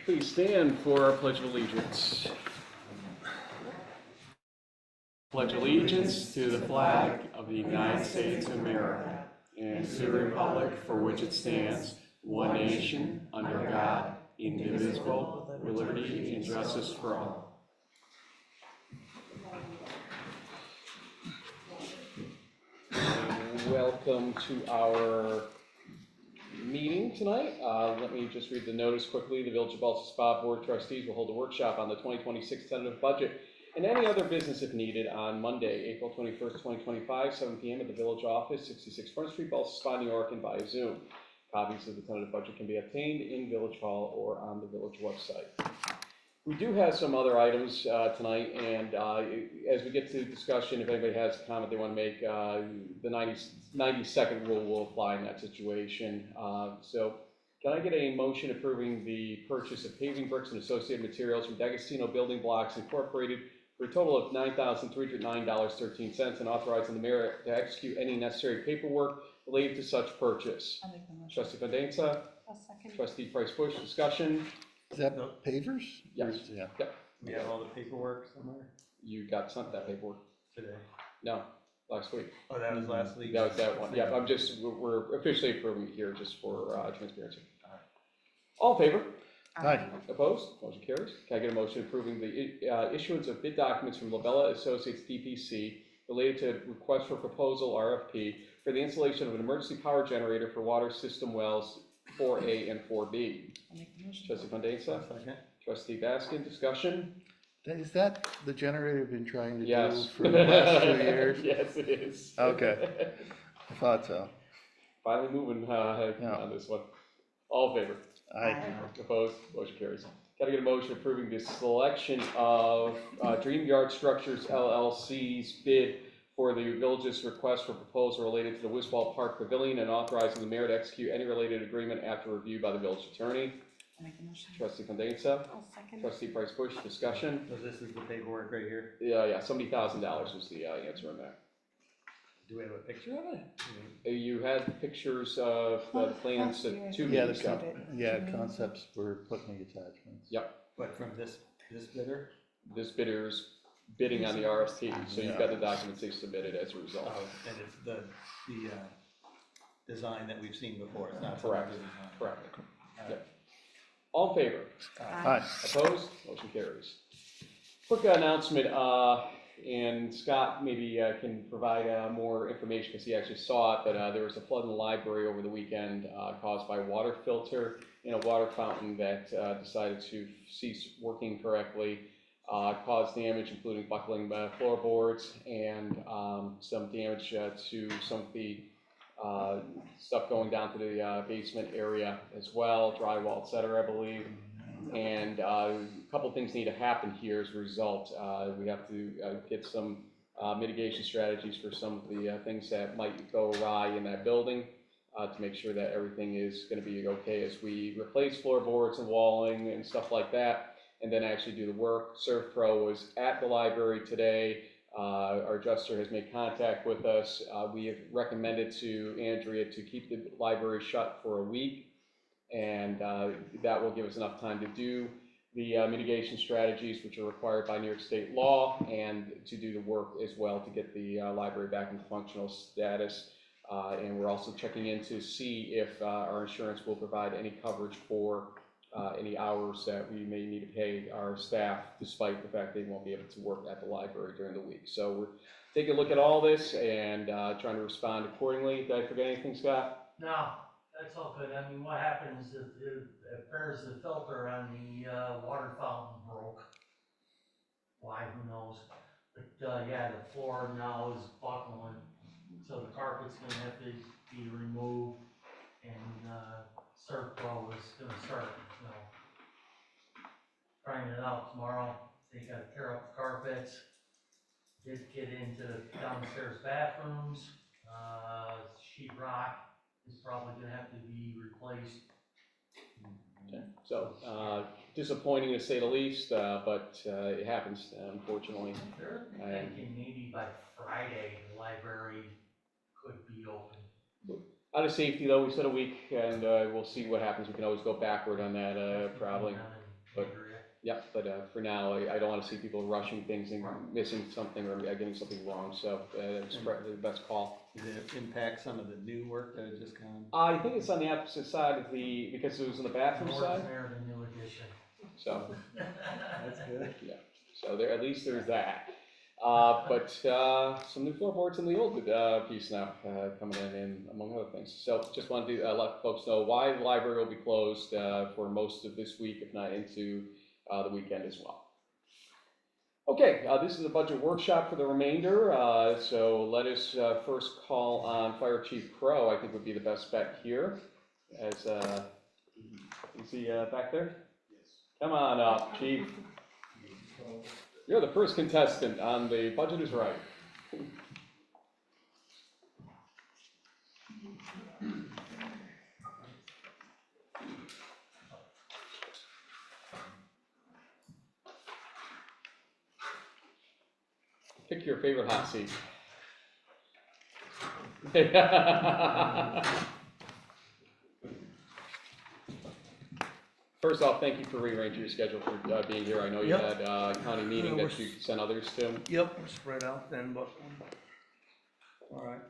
Please stand for our Pledge of Allegiance. Pledge allegiance to the flag of the United States of America and to the republic for which it stands, one nation, under God, indivisible, with liberty and justice for all. Welcome to our meeting tonight. Let me just read the notice quickly. The Village of Ballston Spa Board of Trustees will hold a workshop on the 2026 tentative budget and any other business if needed on Monday, April 21st, 2025, 7 p.m. at the Village Office, 66 Front Street, Ballston Spa, New York, and via Zoom. Copies of the tentative budget can be obtained in Village Hall or on the Village website. We do have some other items tonight, and as we get to discussion, if anybody has a comment they want to make, the 90-second rule will apply in that situation. So can I get a motion approving the purchase of paving bricks and associated materials from D'Agostino Building Blocks Incorporated for a total of $9,309.13 and authorizing the mayor to execute any necessary paperwork related to such purchase? I'll make the motion. Trustee Fondenza, I'll second. Trustee Price-Bush, discussion? Is that pavers? Yes. Yeah. Yep. We have all the paperwork somewhere You got sent that paperwork? today. No, last week. Oh, that was last week. That was that one. Yeah, we're officially approving it here just for transparency. All in favor? Aye. Opposed? Motion carries. Can I get a motion approving the issuance of bid documents from Labella Associates DPC related to request for proposal RFP for the installation of an emergency power generator for water system wells 4A and 4B? I'll make the motion. Trustee Fondenza, Second. Trustee Baskin, discussion? Is that the generator you've been trying to Yes. do for the last 2 years? Yes, it is. Okay. I thought so. Finally moving on this one. All in favor? Aye. Opposed? Motion carries. Can I get a motion approving the selection of Dream Yard Structures LLC's bid for the village's request for proposal related to the Wiswall Park Pavilion and authorizing the mayor to execute any related agreement after review by the village attorney? I'll make the motion. Trustee Fondenza, I'll second. Trustee Price-Bush, discussion? So this is the paperwork right here. Yeah, $70,000 was the answer on that. Do we have a picture of it? You had pictures of the plans to two Yeah, meetings ago. concepts were put in the attachments. Yep, But from this bidder? this bidder's bidding on the RFP, so you've got the documents they submitted as a result. Oh, and it's the design that we've seen before. It's not Correct. some other design. Correct. All right. Yep. All in favor? Aye. Opposed? Motion carries. Quick announcement, and Scott maybe can provide more information because he actually saw it, but there was a flood in the library over the weekend caused by a water filter in a water fountain that decided to cease working correctly, caused damage including buckling floorboards and some damage to some of the stuff going down to the basement area as well, drywall, et cetera, I believe. And a couple things need to happen here as a result. We have to get some mitigation strategies for some of the things that might go awry in that building to make sure that everything is going to be okay as we replace floorboards and walling and stuff like that, and then actually do the work. ServPro was at the library today. Our adjuster has made contact with us. We have recommended to Andrea to keep the library shut for a week, and that will give us enough time to do the mitigation strategies which are required by New York State law, and to do the work as well to get the library back into functional status. And we're also checking in to see if our insurance will provide any coverage for any hours that we may need to pay our staff, despite the fact they won't be able to work at the library during the week. So we're taking a look at all this and trying to respond accordingly. Did I forget anything, Scott? No, that's all good. I mean, what happens is it appears the filter on the water fountain broke. Why, who knows? But yeah, the floor now is buckling, so the carpet's gonna have to be removed, and ServPro is gonna start, trying it out tomorrow. They gotta tear up the carpets, get into the downstairs bathrooms, sheetrock is probably gonna have to be replaced. Okay. So disappointing to say the least, but it happens, unfortunately. They're thinking maybe by Friday, the library could be open. Out of safety though, we said a week, and we'll see what happens. We can always go backward on that, probably. But- Yeah, but for now, I don't want to see people rushing things and missing something or getting something wrong, so it's probably the best call. Did it impact some of the new work that had just gone? I think it's on the opposite side of because it was on the bathroom North side, American new edition. so, That's good. so there, at least there's that. But some new floorboards in the old piece now coming in, among other things. So just wanted to let folks know why the library will be closed for most of this week, if not into the weekend as well. Okay, this is a budget workshop for the remainder, so let us first call on Fire Chief Crow. I think would be the best bet here. As is he back there? Yes. Come on up, Chief. You're the first contestant on The Budget is Right. Pick your favorite hot seat. First off, thank you for rearranging your schedule for being here. I know you Yep. had a county meeting Yeah, that you sent others to. Yep, we're spread out then, but, all right.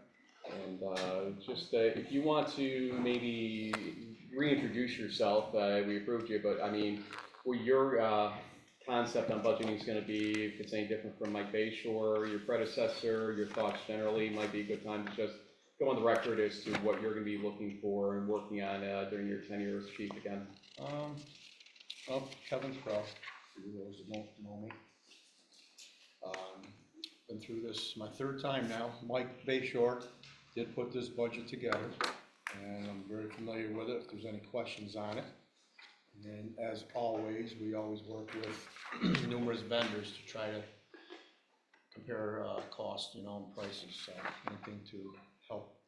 And just if you want to maybe reintroduce yourself, we approved you, but I mean, what your concept on budgeting is going to be, if it's any different from Mike Bayshore, your predecessor, your thoughts generally, might be a good time to just go on the record as to what you're going to be looking for and working on during your tenure as chief again. Well, Kevin Sprouse, for those that don't know me. Been through this my third time now. Mike Bayshore did put this budget together, and I'm very familiar with it, if there's any questions on it. And as always, we always work with numerous vendors to try to compare costs, and prices, so anything to help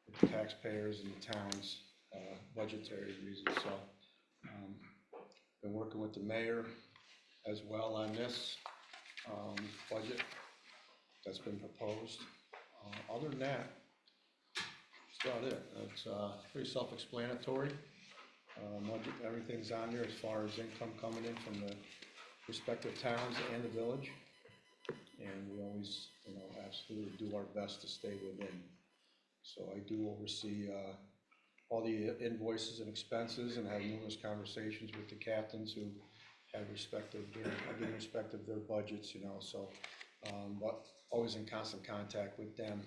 with the taxpayers and the town's budgetary reasons, so. Been working with the mayor as well on this budget that's been proposed. Other than that, that's about it. It's pretty self-explanatory. Everything's on there as far as income coming in from the respective towns and the village. And we always, absolutely do our best to stay within. So I do oversee all the invoices and expenses and have numerous conversations with the captains who have give respect of their budgets, so, but always in constant contact with them.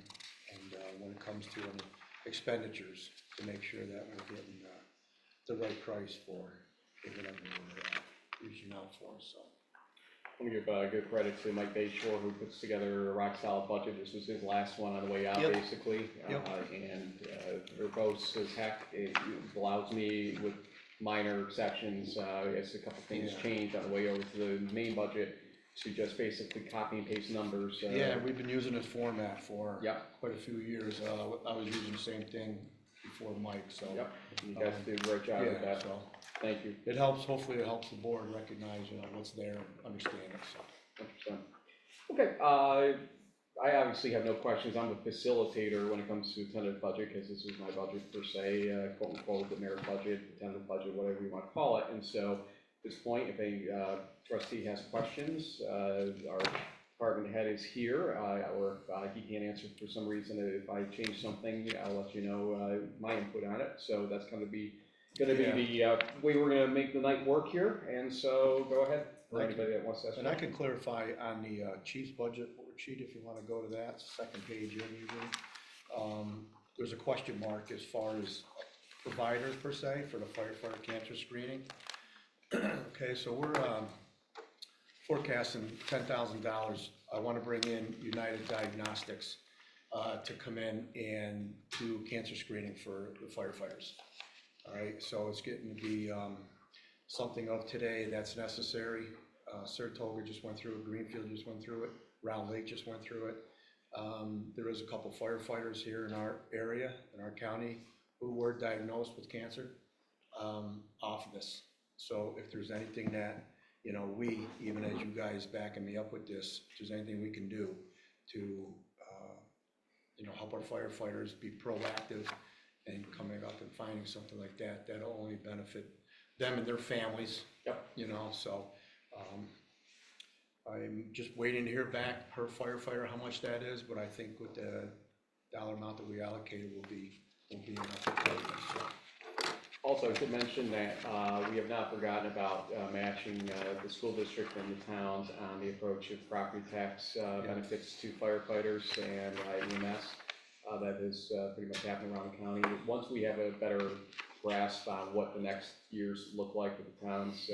And when it comes to any expenditures, to make sure that we're getting the right price for whatever we're reaching out for, so. I'm gonna give good credit to Mike Bayshore, who puts together a rock solid budget. This was his last one on the way out, Yep. basically. Yep. And verbose as heck. It allows me, with minor exceptions, as a couple things Yeah. change on the way over to the main budget, to just basically copy and paste numbers. Yeah, we've been using this format for Yep. quite a few years. I was using the same thing before Mike, so. Yep, you guys did a great job with Yeah, that. so Thank you. it helps, hopefully it helps the board recognize, what's there and understand it, so. 100%. Okay, I obviously have no questions. I'm a facilitator when it comes to tentative budget, because this is my budget per se, quote unquote, the mayor's budget, the tentative budget, whatever you want to call it. And so at this point, if a trustee has questions, our department head is here, or if he can't answer for some reason, if I change something, I'll let you know my input on it. So that's going to be the way we're going to make the night work here. And so go ahead. For anybody that wants to ask. And I can clarify on the chief's budget worksheet, if you want to go to that, second page in usually. There's a question mark as far as providers per se for the firefighter cancer screening. Okay, so we're forecasting $10,000. I want to bring in United Diagnostics to come in and do cancer screening for the firefighters. All right, so it's getting to be something of today that's necessary. Saratoga just went through it, Greenfield just went through it, Round Lake just went through it. There is a couple firefighters here in our area, in our county, who were diagnosed with cancer off of this. So if there's anything that, we, even as you guys backing me up with this, if there's anything we can do to, help our firefighters be proactive and coming up and finding something like that, that'll only benefit them and their families. Yep. You know, so, I'm just waiting to hear back per firefighter how much that is, but I think with the dollar amount that we allocated will be enough to cover this, so. Also, I should mention that we have not forgotten about matching the school district and the towns on the approach of property tax benefits to firefighters and EMS. That is pretty much happening around the county. Once we have a better grasp on what the next years look like with the town's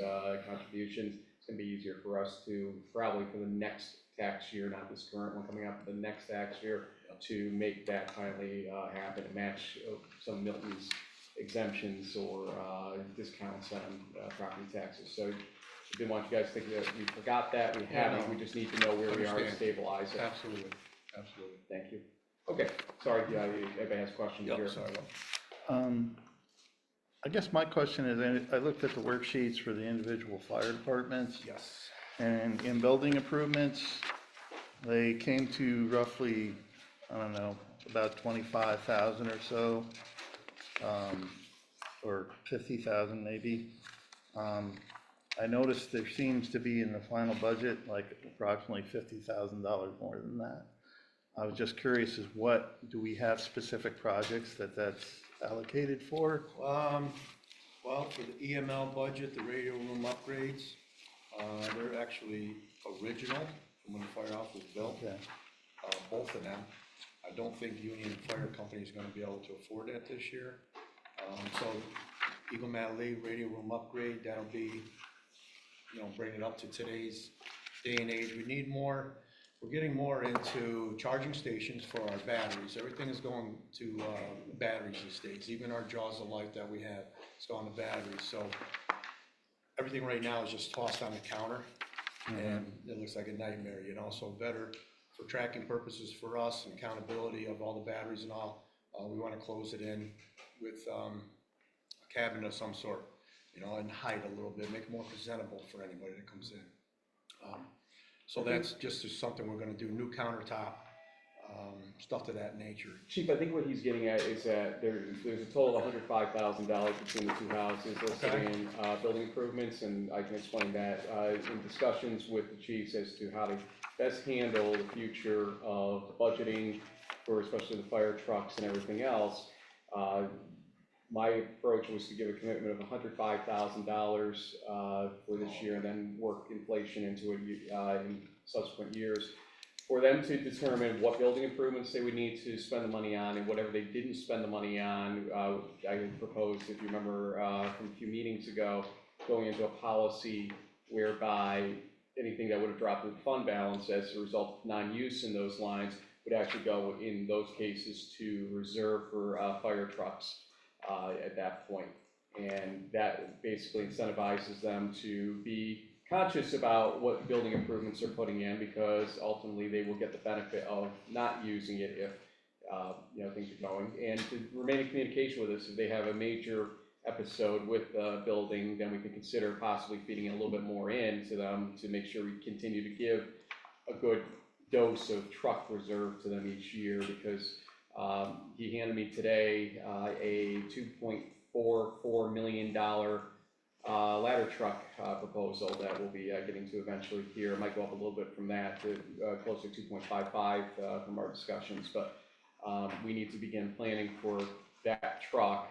contributions, it's going to be easier for us to, probably for the next tax year, not this current one coming up, but the next tax year, to make that finally happen and match some Milton's exemptions or discounts on property taxes. So I didn't want you guys to think that we forgot that. We haven't. We just need to know where we are to Understand. stabilize it. Absolutely, absolutely. Thank you. Okay, sorry, everybody has questions here. Yep, sorry. I guess my question is, I looked at the worksheets for the individual fire departments, Yes. and in building improvements, they came to roughly, I don't know, about 25,000 or so, or 50,000 maybe. I noticed there seems to be in the final budget, like approximately $50,000 more than that. I was just curious, do we have specific projects that's allocated for? Well, for the EML budget, the radio room upgrades, they're actually original from when the firehouse was built, Okay. both of them. I don't think Union Fire Company is gonna be able to afford that this year. So Eagle Lee radio room upgrade, that'll be, bring it up to today's day and age. We need more. We're getting more into charging stations for our batteries. Everything is going to batteries these days. Even our jaws of light that we have, it's going to batteries. So everything right now is just tossed on the counter, and it looks like a nightmare, So better for tracking purposes for us and accountability of all the batteries and all. We want to close it in with a cabinet of some sort, and hide a little bit, make it more presentable for anybody that comes in. So that's just something we're gonna do, new countertop, stuff to that nature. Chief, I think what he's getting at is that there's a total of $105,000 between the two houses listed Okay. in building improvements, and I can explain that in discussions with the chiefs as to how to best handle the future of the budgeting for especially the fire trucks and everything else. My approach was to give a commitment of $105,000 for this year, and then work inflation into it in subsequent years, for them to determine what building improvements they would need to spend the money on, and whatever they didn't spend the money on, I had proposed, if you remember from a few meetings ago, going into a policy whereby anything that would have dropped in the fund balance as a result of non-use in those lines would actually go in those cases to reserve for fire trucks. At that point, and that basically incentivizes them to be conscious about what building improvements they're putting in, because ultimately they will get the benefit of not using it if things are going, and to remain in communication with us. If they have a major episode with the building, then we can consider possibly feeding a little bit more in to them to make sure we continue to give a good dose of truck reserve to them each year, because he handed me today a $2.44 million ladder truck proposal that we'll be getting to eventually here. It might go up a little bit from that to closer to 2.55 from our discussions, but we need to begin planning for that truck,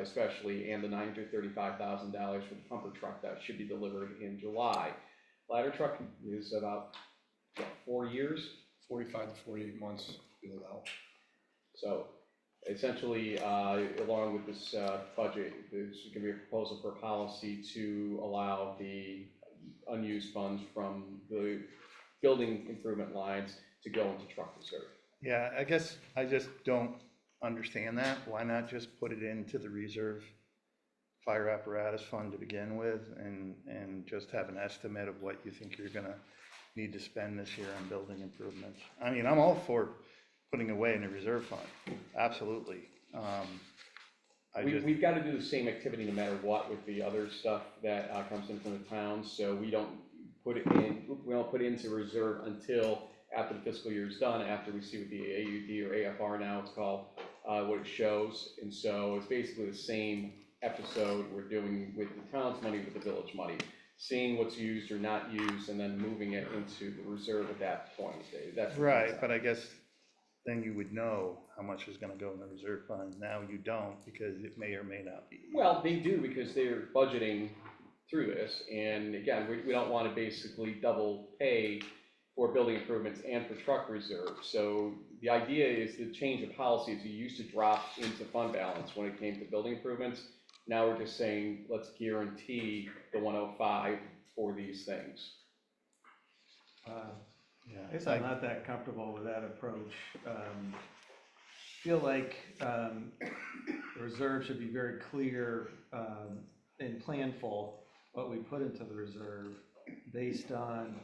especially, and the $935,000 for the pumper truck that should be delivered in July. Ladder truck is about 4 years. 45 to 48 months build out. So essentially, along with this budget, there's going to be a proposal for a policy to allow the unused funds from the building improvement lines to go into truck reserve. Yeah, I guess I just don't understand that. Why not just put it into the reserve fire apparatus fund to begin with, and just have an estimate of what you think you're gonna need to spend this year on building improvements? I mean, I'm all for putting away in a reserve fund, absolutely. We've got to do the same activity no matter what with the other stuff that comes in from the towns, so we don't put it into reserve until after the fiscal year is done, after we see what the AUD or AFR now it's called, what it shows. And so it's basically the same episode we're doing with the town's money, with the village money, seeing what's used or not used, and then moving it into the reserve at that point. That's the Right, concept. but I guess then you would know how much is gonna go in the reserve fund. Now you don't, because it may or may not be. Well, they do, because they're budgeting through this, and again, we don't wanna basically double pay for building improvements and for truck reserve. So the idea is the change of policies. You used to drop into fund balance when it came to building improvements. Now we're just saying, let's guarantee the 105 for these things. Yeah, I guess I'm not that comfortable with that approach. Feel like the reserve should be very clear and planful what we put into the reserve based on,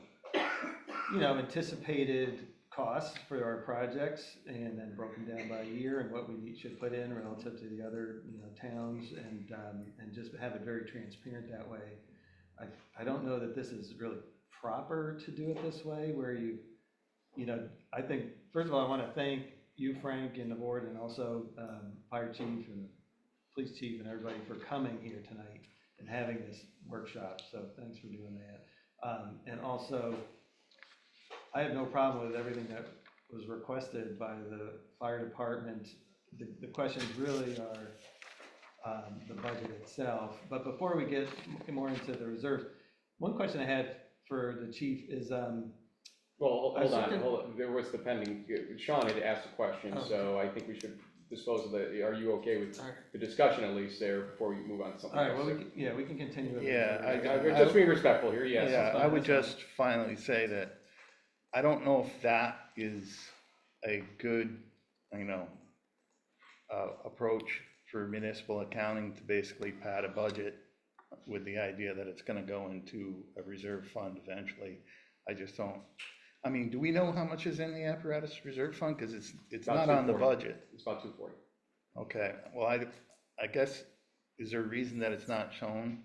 anticipated costs for our projects, and then broken down by year and what we should put in relative to the other, towns, and just have it very transparent that way. I don't know that this is really proper to do it this way, where I think, first of all, I want to thank you, Frank, and the board, and also fire chief and police chief and everybody for coming here tonight and having this workshop, so thanks for doing that. And also, I have no problem with everything that was requested by the fire department. The questions really are the budget itself. But before we get more into the reserves, one question I had for the chief is, Well, hold on, there was the pending, Sean had asked a question, so I think we should dispose of the, are you okay with the discussion at least there before we move on to something all else? right, well, we can continue. with Yeah, We're just being respectful here, yes. Yeah, I would that's fine. just finally say that I don't know if that is a good, approach for municipal accounting, to basically pad a budget with the idea that it's gonna go into a reserve fund eventually. I just don't, do we know how much is in the apparatus reserve fund? Cause it's About not on the 240. budget. It's about 240. Okay, well, I guess, is there a reason that it's not shown?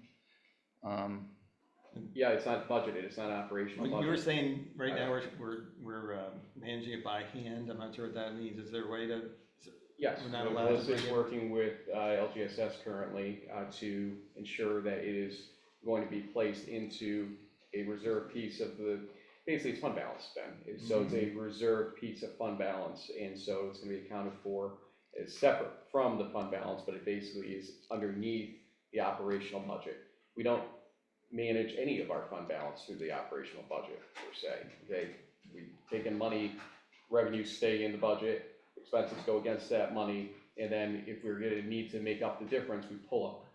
Yeah, it's not budgeted, it's not operational Well, you were budget. saying right now we're managing it by hand. I'm not sure what that means. Is there a way to? Yes, We're not allowed to Melissa is bring in- working with LGSS currently to ensure that it is going to be placed into a reserve piece of basically it's fund balance, Ben. So it's a reserve piece of fund balance, and so it's gonna be accounted for as separate from the fund balance, but it basically is underneath the operational budget. We don't manage any of our fund balance through the operational budget, per se. Okay, we take in money, revenues stay in the budget, expenses go against that money, and then if we're gonna need to make up the difference, we pull up,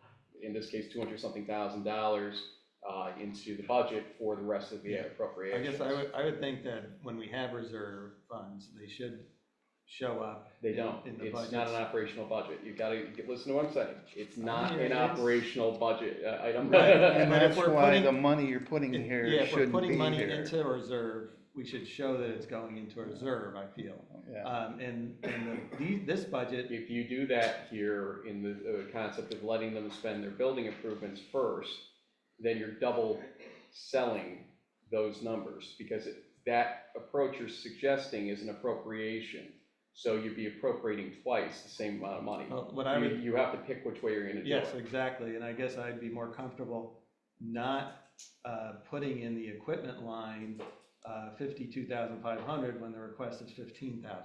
in this case, $200-something thousand into the budget for the rest of the I appropriations. guess I would think that when we have reserve funds, they should show up. They don't, in the it's budgets. not an operational budget, you gotta listen to what I'm saying, it's not hear an you. operational budget item. Right. And But if that's we're why putting- the money you're putting If- here Yeah, if we're shouldn't putting be money here. into a reserve, we should show that it's going into a reserve, I feel. Yeah. This budget, If you do that here in the concept of letting them spend their building improvements first, then you're double selling those numbers, because that approach you're suggesting is an appropriation. So you'd be appropriating twice the same amount of money. well, what I would. You have to pick which way you're gonna do it. Yes, exactly, and I guess I'd be more comfortable not putting in the equipment line 52,500 when the request is 15,000.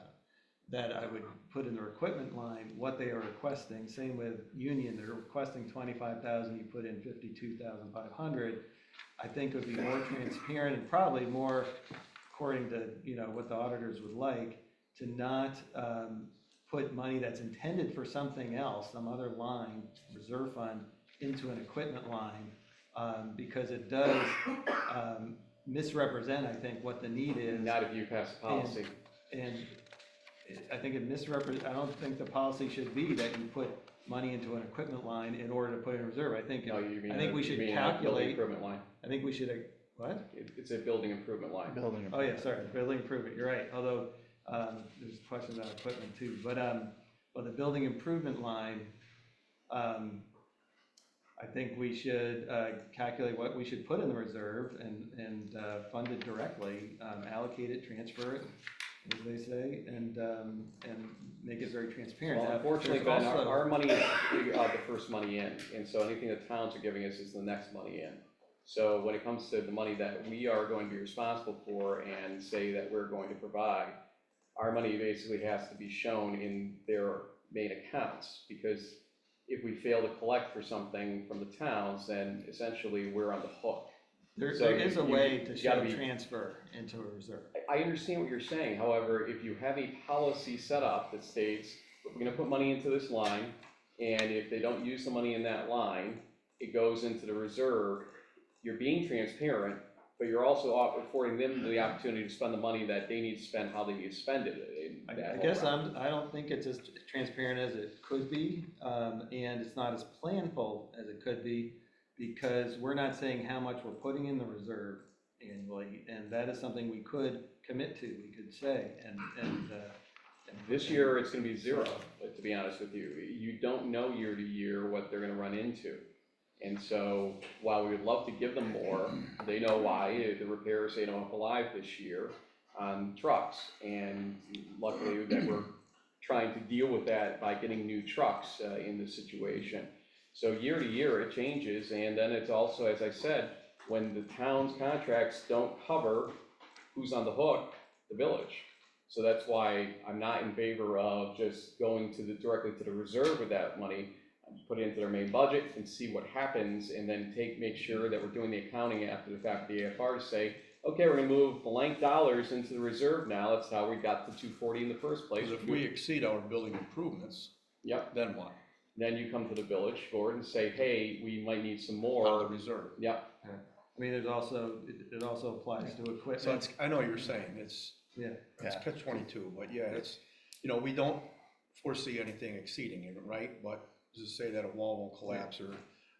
That I would put in the equipment line what they are requesting, same with Union, they're requesting 25,000, you put in 52,500. I think it would be more transparent and probably more according to, what the auditors would like, to not put money that's intended for something else, some other line, reserve fund, into an equipment line, because it does misrepresent, I think, what the need is. Not if you pass a policy. And I think I don't think the policy should be that you put money into an equipment line in order to put in reserve. I think, No, you mean, I think we you should mean a building calculate, improvement line. I think we should, what? It's a building improvement line. Building. Oh, yeah, sorry, building improvement, you're right, although, there's questions about equipment too, but the building improvement line, I think we should, calculate what we should put in the reserve and fund it directly, allocate it, transfer it, as they say, and make it very transparent. Well, Now, unfortunately, there's Ben, also- our money is the first money in, and so anything the towns are giving us is the next money in. So when it comes to the money that we are going to be responsible for and say that we're going to provide, our money basically has to be shown in their main accounts, because if we fail to collect for something from the towns, then essentially we're on the hook. There So is a way to you show gotta be- transfer into a reserve. I understand what you're saying, however, if you have a policy set up that states, we're gonna put money into this line, and if they don't use the money in that line, it goes into the reserve, you're being transparent, but you're also affording them the opportunity to spend the money that they need to spend, how they need to spend it. in that I whole guess round. I don't think it's as transparent as it could be, and it's not as planful as it could be, because we're not saying how much we're putting in the reserve annually, and that is something we could commit to, we could say, and This year, it's gonna be zero, to be honest with you. You don't know year to year what they're gonna run into. And so, while we would love to give them more, they know why, the repairs, they don't alive this year on trucks. And luckily that we're trying to deal with that by getting new trucks in this situation. So year to year, it changes, and then it's also, as I said, when the town's contracts don't cover who's on the hook, the village. So that's why I'm not in favor of just going directly to the reserve with that money, put it into their main budget and see what happens, and then make sure that we're doing the accounting after the fact, the AFR to say, okay, we're gonna move blank dollars into the reserve now, that's how we got to 240 in the first place. Because if we exceed our building improvements, Yep, then what? then you come to the village board and say, hey, we might need some Out more. of the reserve. Yep, I mean, it also applies to So equipment. it's, I know what you're saying, it's Yeah, It's Yeah. catch 22, but yeah, it's, you know, we don't foresee anything exceeding it, right? But just say that a wall won't collapse or,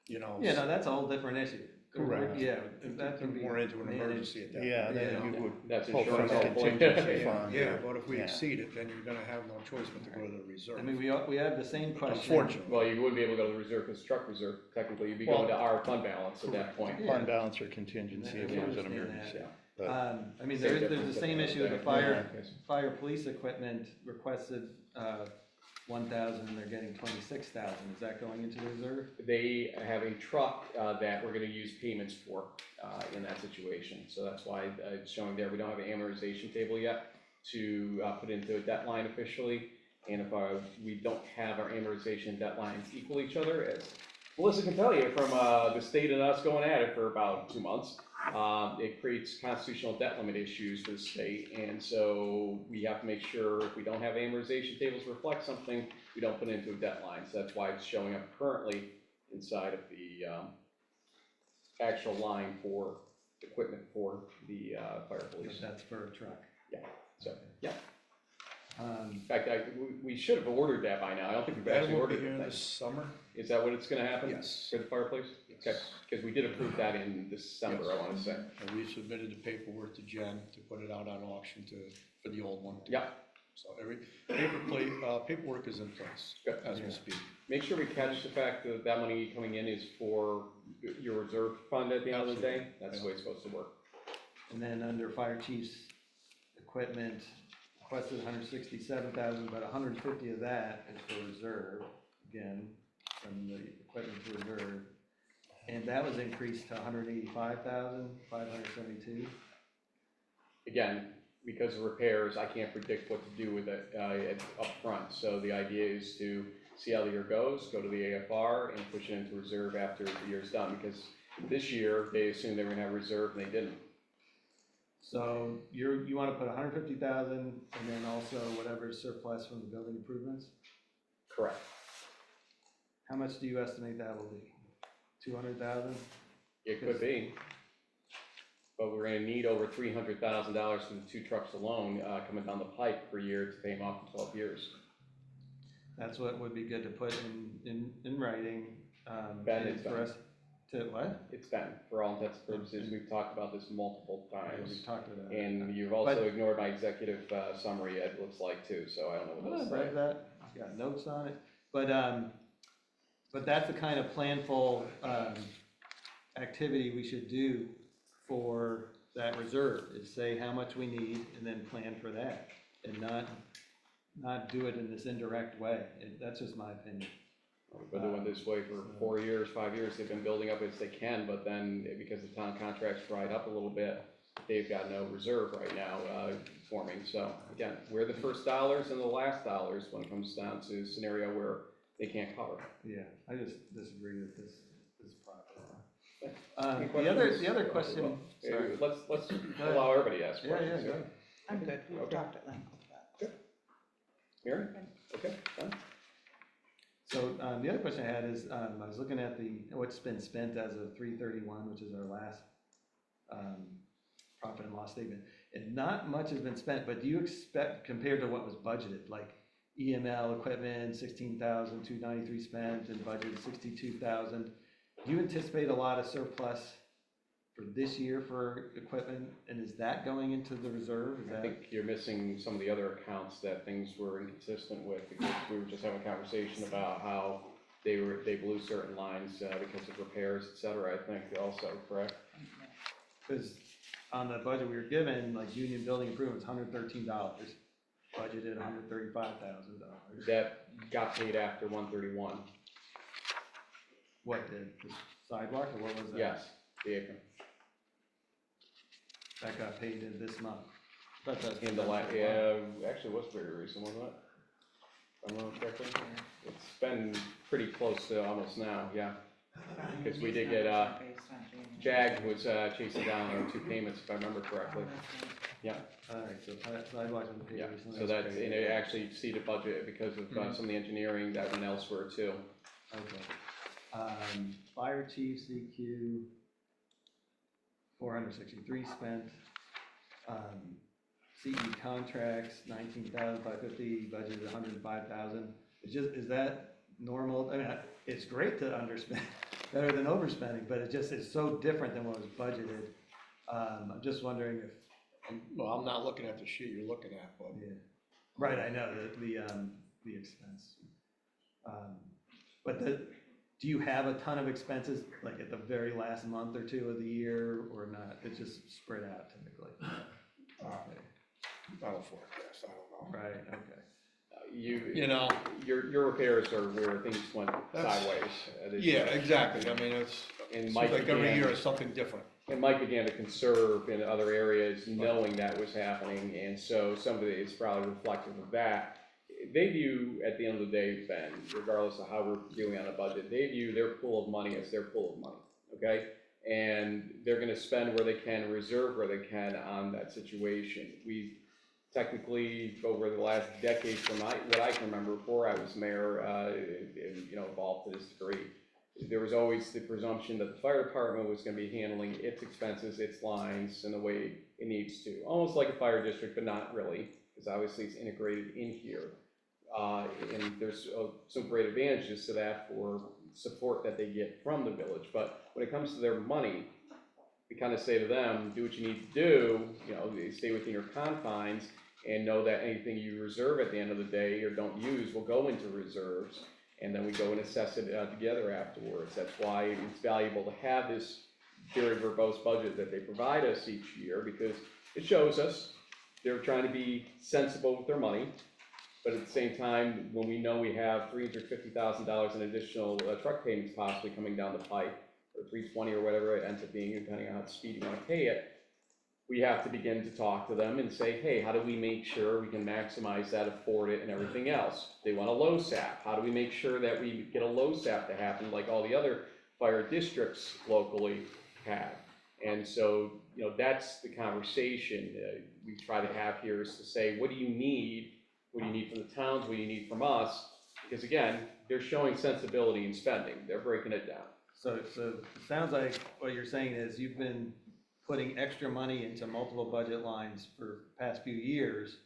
you know. yeah, no, that's a whole different issue. Correct. Yeah, that can be More into an managed. emergency at that point. Yeah, then Yeah. you would that's pull from insurance the whole point. contingency Yeah, fund. yeah, but if we Yeah. exceed it, then you're gonna have no choice but to go to the reserve. I mean, we have the same question. Unfortunately. Well, you wouldn't be able to go to the reserve, because truck reserve, technically, you'd be Well, going to our fund balance at that point. Yeah. Fund balance or contingency if I there's an understand emergency. that. But I mean, Same there's difference the same at issue with the that. fire police equipment requested, 1,000, they're getting 26,000. Is that going into the reserve? They have a truck that we're gonna use payments for in that situation, so that's why it's showing there. We don't have an amortization table yet to put into a debt line officially, and if we don't have our amortization and debt lines equal each other, as Melissa can tell you from the state and us going at it for about 2 months, it creates constitutional debt limit issues for the state, and so we have to make sure if we don't have amortization tables reflect something, we don't put it into a debt line. So that's why it's showing up currently inside of the actual line for equipment for the fire police. That's for a truck. So, yeah. Um, In fact, we should have ordered that by now. I don't think we've That actually will be ordered here the this summer? thing. Is that what it's gonna happen? Yes. For the fireplace? Okay, Yes. because we did approve that in December, I wanna say. And we submitted the paperwork to Jen to put it out on auction for the old one. Yep. So every paperwork is in place Good. as we speak. Make sure we catch the fact that that money coming in is for your reserve fund at the end of the day. That's the way it's supposed to work. And then under fire chief's equipment, requested 167,000, but 150 of that is for reserve, again, from the equipment to reserve. And that was increased to 185,572. Again, because of repairs, I can't predict what to do with it up front. So the idea is to see how the year goes, go to the AFR and push it into reserve after the year's done. Because this year, they assumed they were gonna have reserve and they didn't. So you wanna put 150,000 and then also whatever surplus from the building improvements? Correct. How much do you estimate that will be? 200,000? It could be. But we're gonna need over $300,000 from the 2 trucks alone, coming down the pipe per year to pay them off in 12 years. That's what would be good to put in writing, Ben, and it's for done. us to, what? It's been, for all intents and purposes, we've talked about this multiple We've times. talked about it. And you've also ignored my executive summary, it looks like, too, so I don't know what Well, else I to read say. that, I've got notes on it, but that's the kind of planful, activity we should do for that reserve, is say how much we need and then plan for that. and not do it in this indirect way. That's just my opinion. We've been doing it this way for 4 years, 5 years, they've been building up as they can, but then because the town contracts dried up a little bit, they've got no reserve right now, forming, so again, we're the first dollars and the last dollars when it comes down to a scenario where they can't cover. Yeah, I just disagree with this Any process. The other questions? question, sorry. Let's allow everybody to ask Yeah, questions. go ahead. I'm good, we've Okay. talked at length about it. Mary? Okay, done. So, the other question I had is, I was looking at what's been spent as of 3/31, which is our last, profit and loss statement. And not much has been spent, but do you expect, compared to what was budgeted, like EML equipment, 16,293 spent and budgeted 62,000. Do you anticipate a lot of surplus for this year for equipment, and is that going into the reserve? Is I that? think you're missing some of the other accounts that things were inconsistent with, because we were just having a conversation about how they blew certain lines because of repairs, et cetera, I think also, correct? Because on the budget we were given, like Union Building Improvements, $113, budgeted $135,000. That got paid after 131, What, the sidewalk, or what was that? yes, the apron. That got paid in this month. Thought that was- In the yeah, actually it was very recent, wasn't it? If I'm remember correctly. It's been pretty close to almost now, yeah. Because we did get, Jag was chasing down our 2 payments, if I remember correctly. Yeah, All right, so sidewalks on the page yeah. recently. So that's, great. and it actually exceeded budget because of some of the engineering that went elsewhere too. Okay. Fire chief, CQ, 463 spent. CE contracts, 19,550, budgeted 105,000. Is that normal? I mean, it's great to underspend, better than overspending, but it's so different than what was budgeted. I'm just wondering if, Well, I'm not looking at the sheet you're looking at, but yeah, right, I know, the expense. But do you have a ton of expenses, like at the very last month or two of the year, or not? It's just spread out typically? Okay, I don't forecast, I don't know. right, okay. You know, Your repairs are where things went That's- sideways. This yeah, year. exactly, I mean, it's, And seems Mike like every began- year is something different. And Mike began to conserve in other areas, knowing that was happening, and so some of it is probably reflective of that. They view, at the end of the day, Ben, regardless of how we're doing on a budget, they view their pool of money as their pool of money, okay? And they're gonna spend where they can, reserve where they can on that situation. We technically, over the last decade, from what I can remember before I was mayor, and, involved to this degree, there was always the presumption that the fire department was gonna be handling its expenses, its lines, in the way it needs to. Almost like a fire district, but not really, because obviously it's integrated in here. And there's some great advantages to that for support that they get from the village. But when it comes to their money, we kind of say to them, do what you need to do, stay within your confines, and know that anything you reserve at the end of the day or don't use will go into reserves. And then we go and assess it together afterwards. That's why it's valuable to have this very verbose budget that they provide us each year, because it shows us they're trying to be sensible with their money. But at the same time, when we know we have $350,000 in additional truck payments possibly coming down the pipe, or 320 or whatever it ends up being, depending on how speed you want to pay it, we have to begin to talk to them and say, hey, how do we make sure we can maximize that, afford it, and everything else? They want a low SAP. How do we make sure that we get a low SAP to happen like all the other fire districts locally have? And so, that's the conversation we try to have here, is to say, what do you need? What do you need from the towns? What do you need from us? Because again, they're showing sensibility in spending. They're breaking it down. So it sounds like what you're saying is you've been putting extra money into multiple budget lines for the past few years,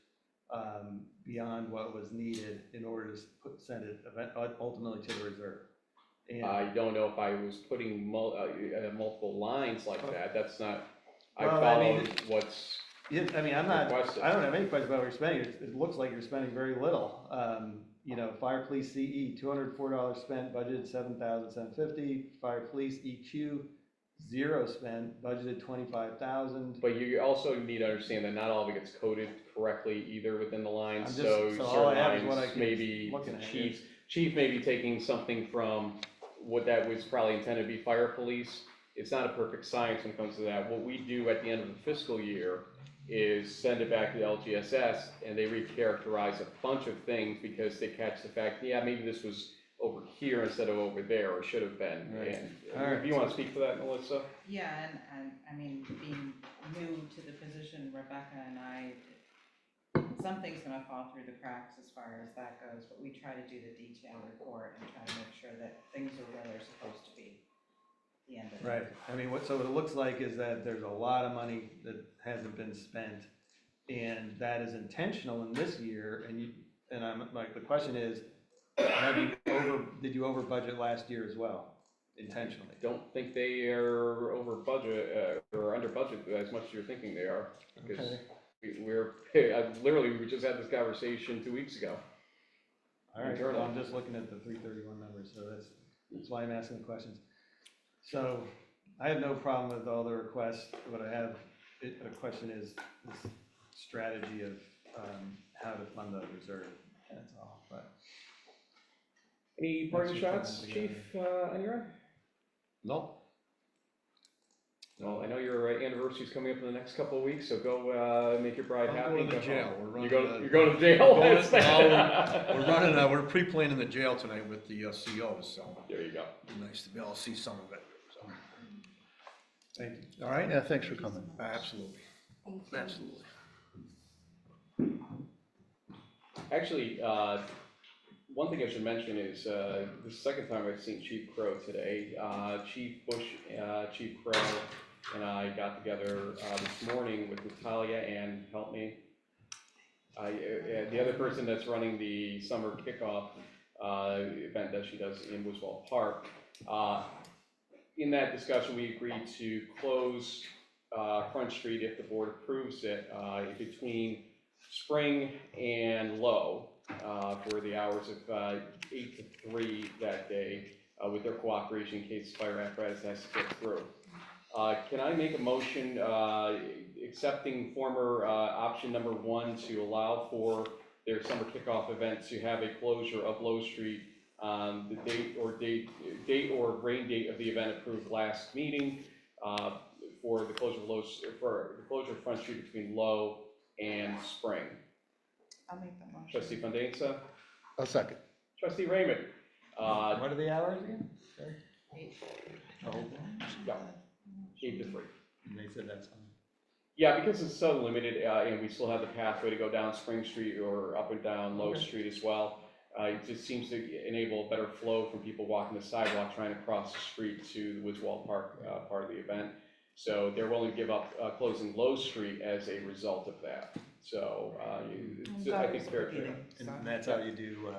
beyond what was needed in order to send it ultimately to the reserve. And I don't know if I was putting multiple lines like that. That's not, I Well, I mean, followed what's yeah, I mean, I requested. don't have any questions about what you're spending. It looks like you're spending very little. Fire police CE, $204 spent, budgeted $7,750. Fire police EQ, zero spent, budgeted 25,000. But you also need to understand that not all of it gets coded correctly either within the lines, I'm just- so so all I have is certain what I lines, can maybe looking at chief may be taking something from what that was probably intended to be fire police. It's not a perfect science when it comes to that. What we do at the end of the fiscal year is send it back to the LGSS, and they recharacterize a bunch of things because they catch the fact, yeah, maybe this was over here instead of over there, or should have been. Right. And All right. if you want to speak to that, Melissa? Yeah, and I mean, being new to the position, Rebecca and I, something's gonna fall through the cracks as far as that goes, but we try to do the detailed report and try to make sure that things are where they're supposed to be. At the end of it. Right, I mean, what it looks like is that there's a lot of money that hasn't been spent, and that is intentional in this year, and I'm, like, the question is, did you over budget last year as well, intentionally? Don't think they are over budget, or under budget as much as you're thinking they are. Because Okay. we just had this conversation 2 weeks ago. All right, Internal. well, I'm just looking at the 331 numbers, so that's why I'm asking the questions. So, I have no problem with all the requests, what I have, a question is this strategy of, how to fund the reserve, that's all, but. Any parting That's what shots, comes chief, on your end? No? Well, I know your anniversary's coming up in the next couple of weeks, so go, make your bride I'm happy. going to Go jail. home. We're running, You're going to jail? We're That's we're running, we're pre-planning the jail tonight with the COs, so There you go. it'd be nice to be able to see some of it, so. Thank you. All right? Yeah, thanks for coming. Absolutely, absolutely. Actually, one thing I should mention is, this is the second time I've seen Chief Crow today. Chief Bush, Chief Crow, and I got together, this morning with Natalia and, help me, the other person that's running the summer kickoff, event that she does in Wiswall Park. In that discussion, we agreed to close, Front Street if the board approves it, between Spring and Low, for the hours of 8 to 3 that day, with their cooperation in case fire apparatus has to get through. Can I make a motion accepting former option number 1 to allow for their summer kickoff event to have a closure of Low Street on the date or rain date of the event approved last meeting, for the closure of Front Street between Low and Spring? I'll make that motion. Trustee Fondainza? A second. Trustee Raymond? What are the hours again? Sorry? Yeah. 8 to 3. And they said that's fine. Yeah, because it's so limited, and we still have the pathway to go down Spring Street or up and down Low Street as well. It just seems to enable a better flow from people walking the sidewalk trying to cross the street to the Wiswall Park part of the event. So they're willing to give up closing Low Street as a result of that. So I think it's fair trade. And that's how you do,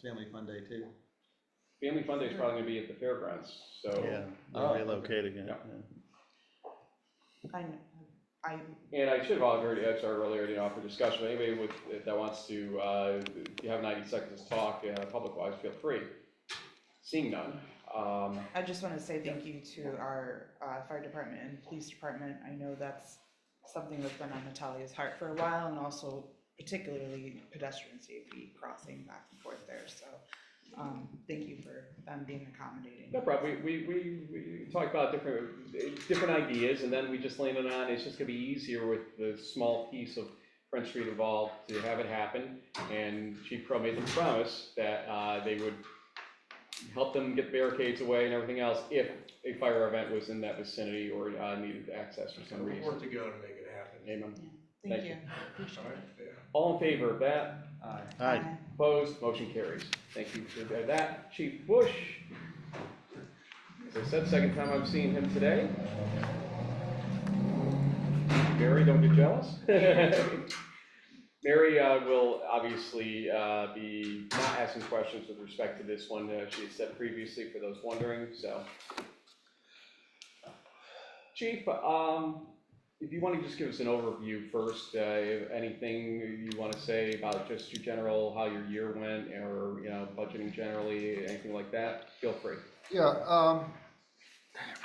Family Fun Day too? Family Fun Day is probably going to be at the fairgrounds. So Yeah, Oh, they're relocating it. Yeah. And I should have already, I'm sorry, earlier, didn't offer discussion. Anybody that wants to have 90 seconds to talk public-wise, feel free. Seeing none. I just want to say thank you to our fire department and police department. I know that's something that's been on Natalia's heart for a while, and also particularly pedestrian safety crossing back and forth there. So thank you for them being accommodating. No problem. We talked about different ideas, and then we just landed on it's just gonna be easier with the small piece of Front Street involved to have it happen. And Chief Crow made them promise that they would help them get barricades away and everything else if a fire event was in that vicinity or needed access for some reason. We'll work together to make it happen. Amen. Thank Thank you. you. Appreciate All right? it. Yeah. All in favor of that? Aye. Aye. Opposed? Motion carries. Thank you for that. Chief Bush. As I said, second time I'm seeing him today. Mary, don't get jealous. Mary will obviously be not asking questions with respect to this one. She had said previously for those wondering, so. Chief, if you want to just give us an overview first, anything you want to say about just your general, how your year went, or, budgeting generally, anything like that, feel free. Yeah,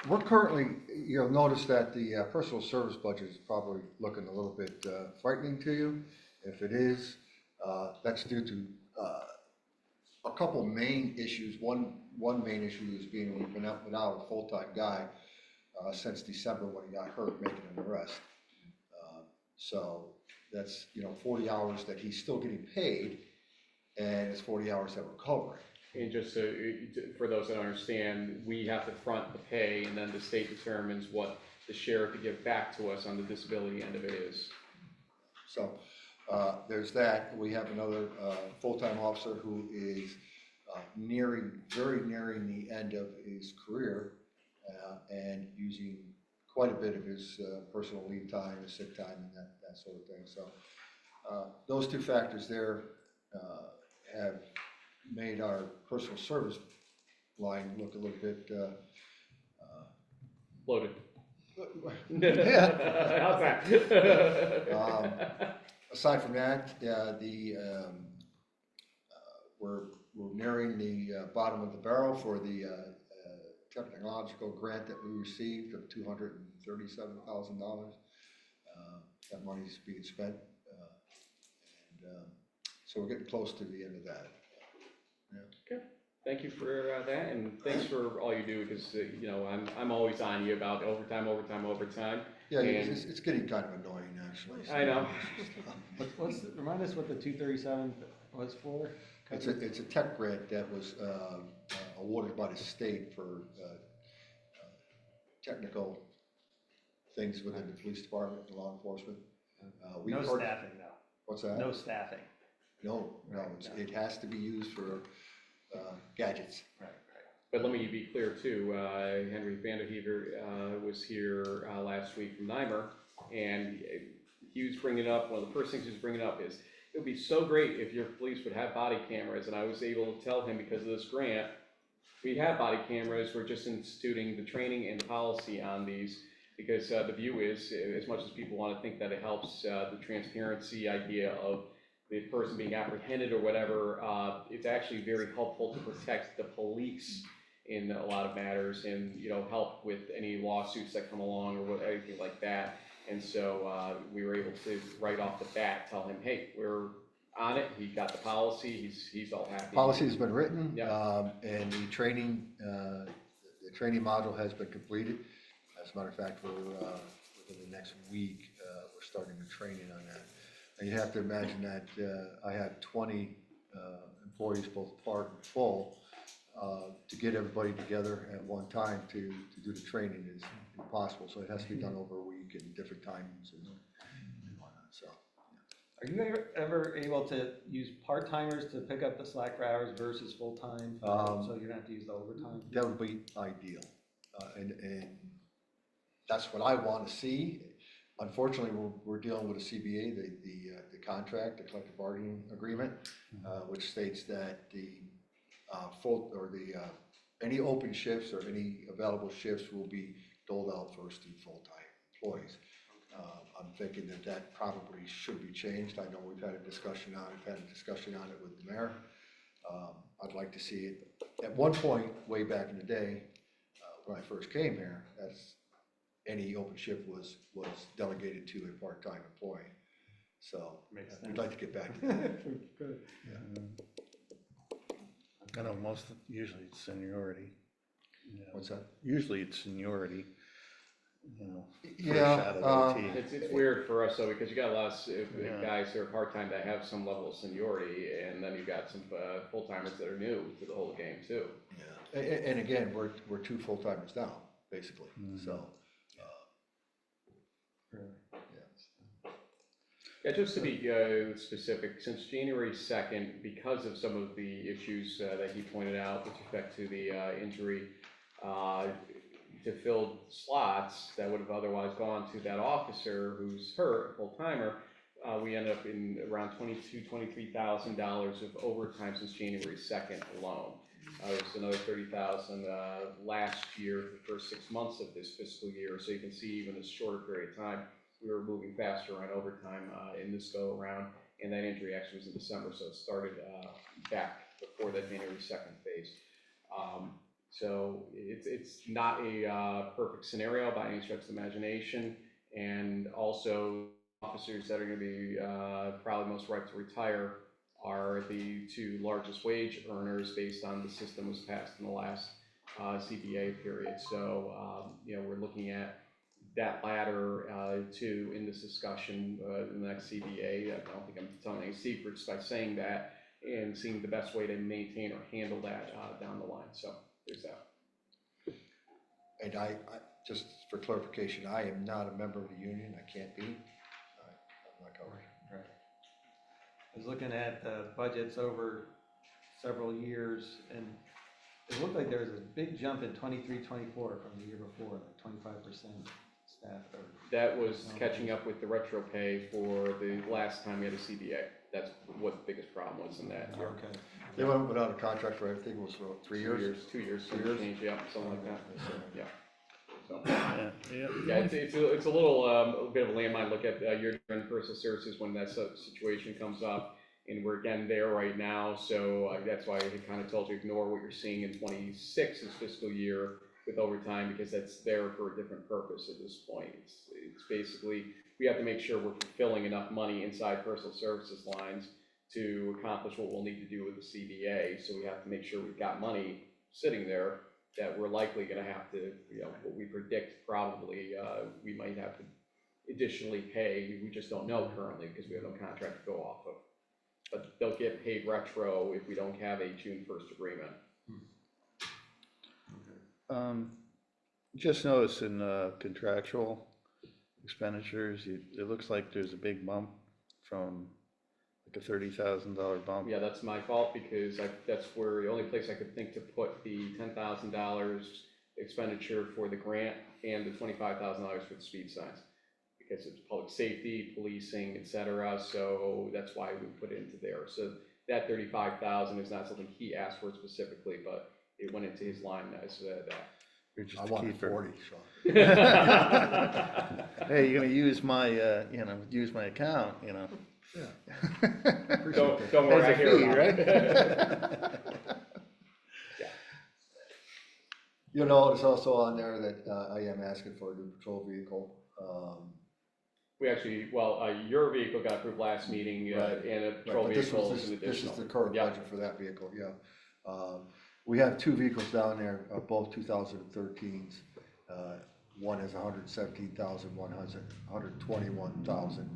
we're currently, you'll notice that the personal service budget is probably looking a little bit frightening to you. If it is, that's due to a couple main issues. One main issue is we've been out without a full-time guy since December when he got hurt making an arrest. So that's, 40 hours that he's still getting paid, and it's 40 hours that we're covering. And just for those that don't understand, we have to front the pay, and then the state determines what the sheriff to give back to us on the disability end of it is. So there's that. We have another full-time officer who is very nearing the end of his career and using quite a bit of his personal leave time, his sick time, and that sort of thing. So those two factors there have made our personal service line look a little bit Loaded. Yeah. How's that? Aside from that, we're nearing the bottom of the barrel for the technological grant that we received of $237,000. That money's being spent, and so we're getting close to the end of that. Yeah. Okay. Thank you for that, and thanks for all you do, because I'm always on you about overtime. Yeah, And- it's getting kind of annoying, actually. I know. Remind us what the 237 was for? It's a tech grant that was awarded by the state for technical things within the police department and law enforcement. No staffing, though. What's that? No staffing. No, it has to be used for gadgets. Right. But let me be clear too, Henry Vanderheever was here last week from Nymer, and he was bringing up, one of the first things he was bringing up is, it would be so great if your police would have body cameras, and I was able to tell him, because of this grant, we have body cameras, we're just instituting the training and the policy on these, because the view is, as much as people want to think that it helps the transparency idea of the person being apprehended or whatever, it's actually very helpful to protect the police in a lot of matters, and help with any lawsuits that come along or anything like that. And so we were able to right off the bat tell him, hey, we're on it. He got the policy. He's all happy. Policy has been written, Yeah. and the training module has been completed. As a matter of fact, we're within the next week we're starting the training on that. And you have to imagine that I have 20 employees, both part and full. To get everybody together at one time to do the training is impossible. So it has to be done over a week and different timings and whatnot. So. Are you ever able to use part-timers to pick up the slack for hours versus full-time? So you don't have to use the overtime? That would be ideal, and that's what I want to see. Unfortunately, we're dealing with a CBA, the contract, the collective bargaining agreement, which states that the any open shifts or any available shifts will be doled out first to full-time employees. I'm thinking that probably should be changed. I know we've had a discussion on it with the mayor. I'd like to see it. At one point, way back in the day, when I first came here, any open shift was delegated to a part-time employee. So we'd like to get back to that. Good. I know usually it's seniority. What's that? Usually it's seniority, Yeah, fresh out of OT. It's weird for us though, because you got a lot of guys who are part-time that have some level of seniority, and then you've got some full-timers that are new to the whole game too. Yeah, and again, we're two full-timers down, basically, so. Yeah, just to be specific, since January 2nd, because of some of the issues that he pointed out with respect to the injury, to fill slots that would have otherwise gone to that officer who's hurt, a full-timer, we ended up in around $23,000 of overtime since January 2nd alone. It was another $30,000 last year, the first 6 months of this fiscal year. So you can see even this shorter period of time, we were moving faster on overtime in this go around, and that injury actually was in December, so it started back before that January 2nd phase. So it's not a perfect scenario by any stretch of the imagination. And also, officers that are going to be probably most ripe to retire are the two largest wage earners based on the system was passed in the last CBA period. So, we're looking at that ladder too in this discussion in the next CBA. I don't think I'm telling any secrets by saying that, and seeing the best way to maintain or handle that down the line. So there's that. And I, just for clarification, I am not a member of the union, I can't be. I'm not covered. Right. I was looking at the budgets over several years, and it looked like there was a big jump in 23-24 from the year before, like 25% staff. That was catching up with the retro pay for the last time we had a CBA. That's what the biggest problem was in that year. Okay. They went without a contract for, I think it was, what, 3 years? 2 years, 2 years? change, yeah, something like that. Yeah. So, Yeah. yeah, it's a little a bit of a landmine look at your personal services when that situation comes up. And we're again there right now, so that's why I kind of told you ignore what you're seeing in 26's fiscal year with overtime, because that's there for a different purpose at this point. It's basically, we have to make sure we're fulfilling enough money inside personal services lines to accomplish what we'll need to do with the CBA. So we have to make sure we've got money sitting there that we're likely going to have to, what we predict probably we might have to additionally pay. We just don't know currently because we have no contract to go off of. But they'll get paid retro if we don't have a June 1st agreement. Just noticed in contractual expenditures, it looks like there's a big bump from like a $30,000 bump. Yeah, that's my fault because that's where the only place I could think to put the $10,000 expenditure for the grant and the $25,000 for the speed signs. Because it's public safety, policing, et cetera, so that's why we put it into there. So that 35,000 is not something he asked for specifically, but it went into his line as that. You're just I a wanted keeper. 40, so. Hey, you're gonna use my, use my account, Yeah. Don't worry, I As a hear fee, about right? it. You'll notice also on there that I am asking for a new patrol vehicle. We actually, your vehicle got approved last meeting, Right. and a Right, patrol but this vehicle was, is an this is additional. the current Yeah. budget for that vehicle, yeah. We have two vehicles down there, both 2013s. One is 117,000, one has 121,000.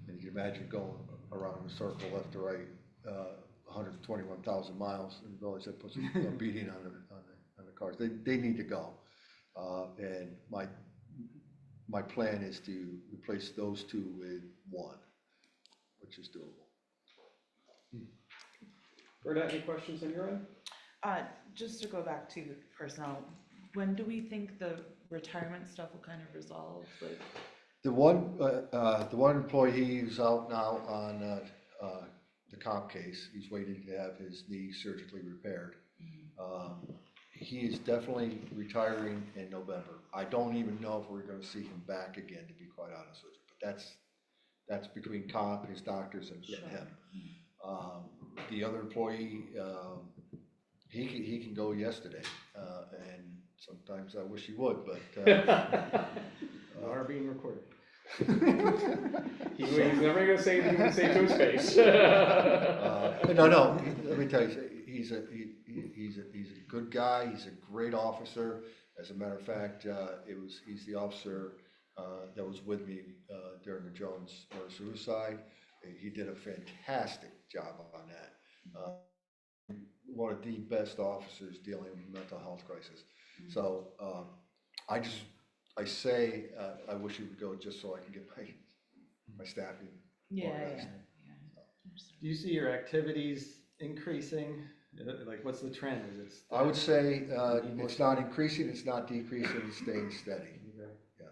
And you can imagine going around in a circle left to right, 121,000 miles. And always that puts a beating on the cars. They need to go. And my plan is to replace those two with one, which is doable. Bernadette, any questions on your end? Just to go back to personnel, when do we think the retirement stuff will kind of resolve? Like, The one employee who's out now on the comp case, he's waiting to have his knee surgically repaired. He is definitely retiring in November. I don't even know if we're gonna see him back again, to be quite honest with you, but that's between comp, his doctors, and him. The other employee, he can go yesterday, and sometimes I wish he would, but. Are being recorded. He's never gonna say anything he would say to his face. No, let me tell you, he's a good guy, he's a great officer. As a matter of fact, he's the officer that was with me during the Jones suicide. He did a fantastic job on that. One of the best officers dealing with mental health crisis. So I say I wish he would go just so I can get my staffing. yeah. organized. Do you see your activities increasing? Like, what's the trend? Is it? I would say it's not increasing, it's not decreasing, it's staying steady. Okay.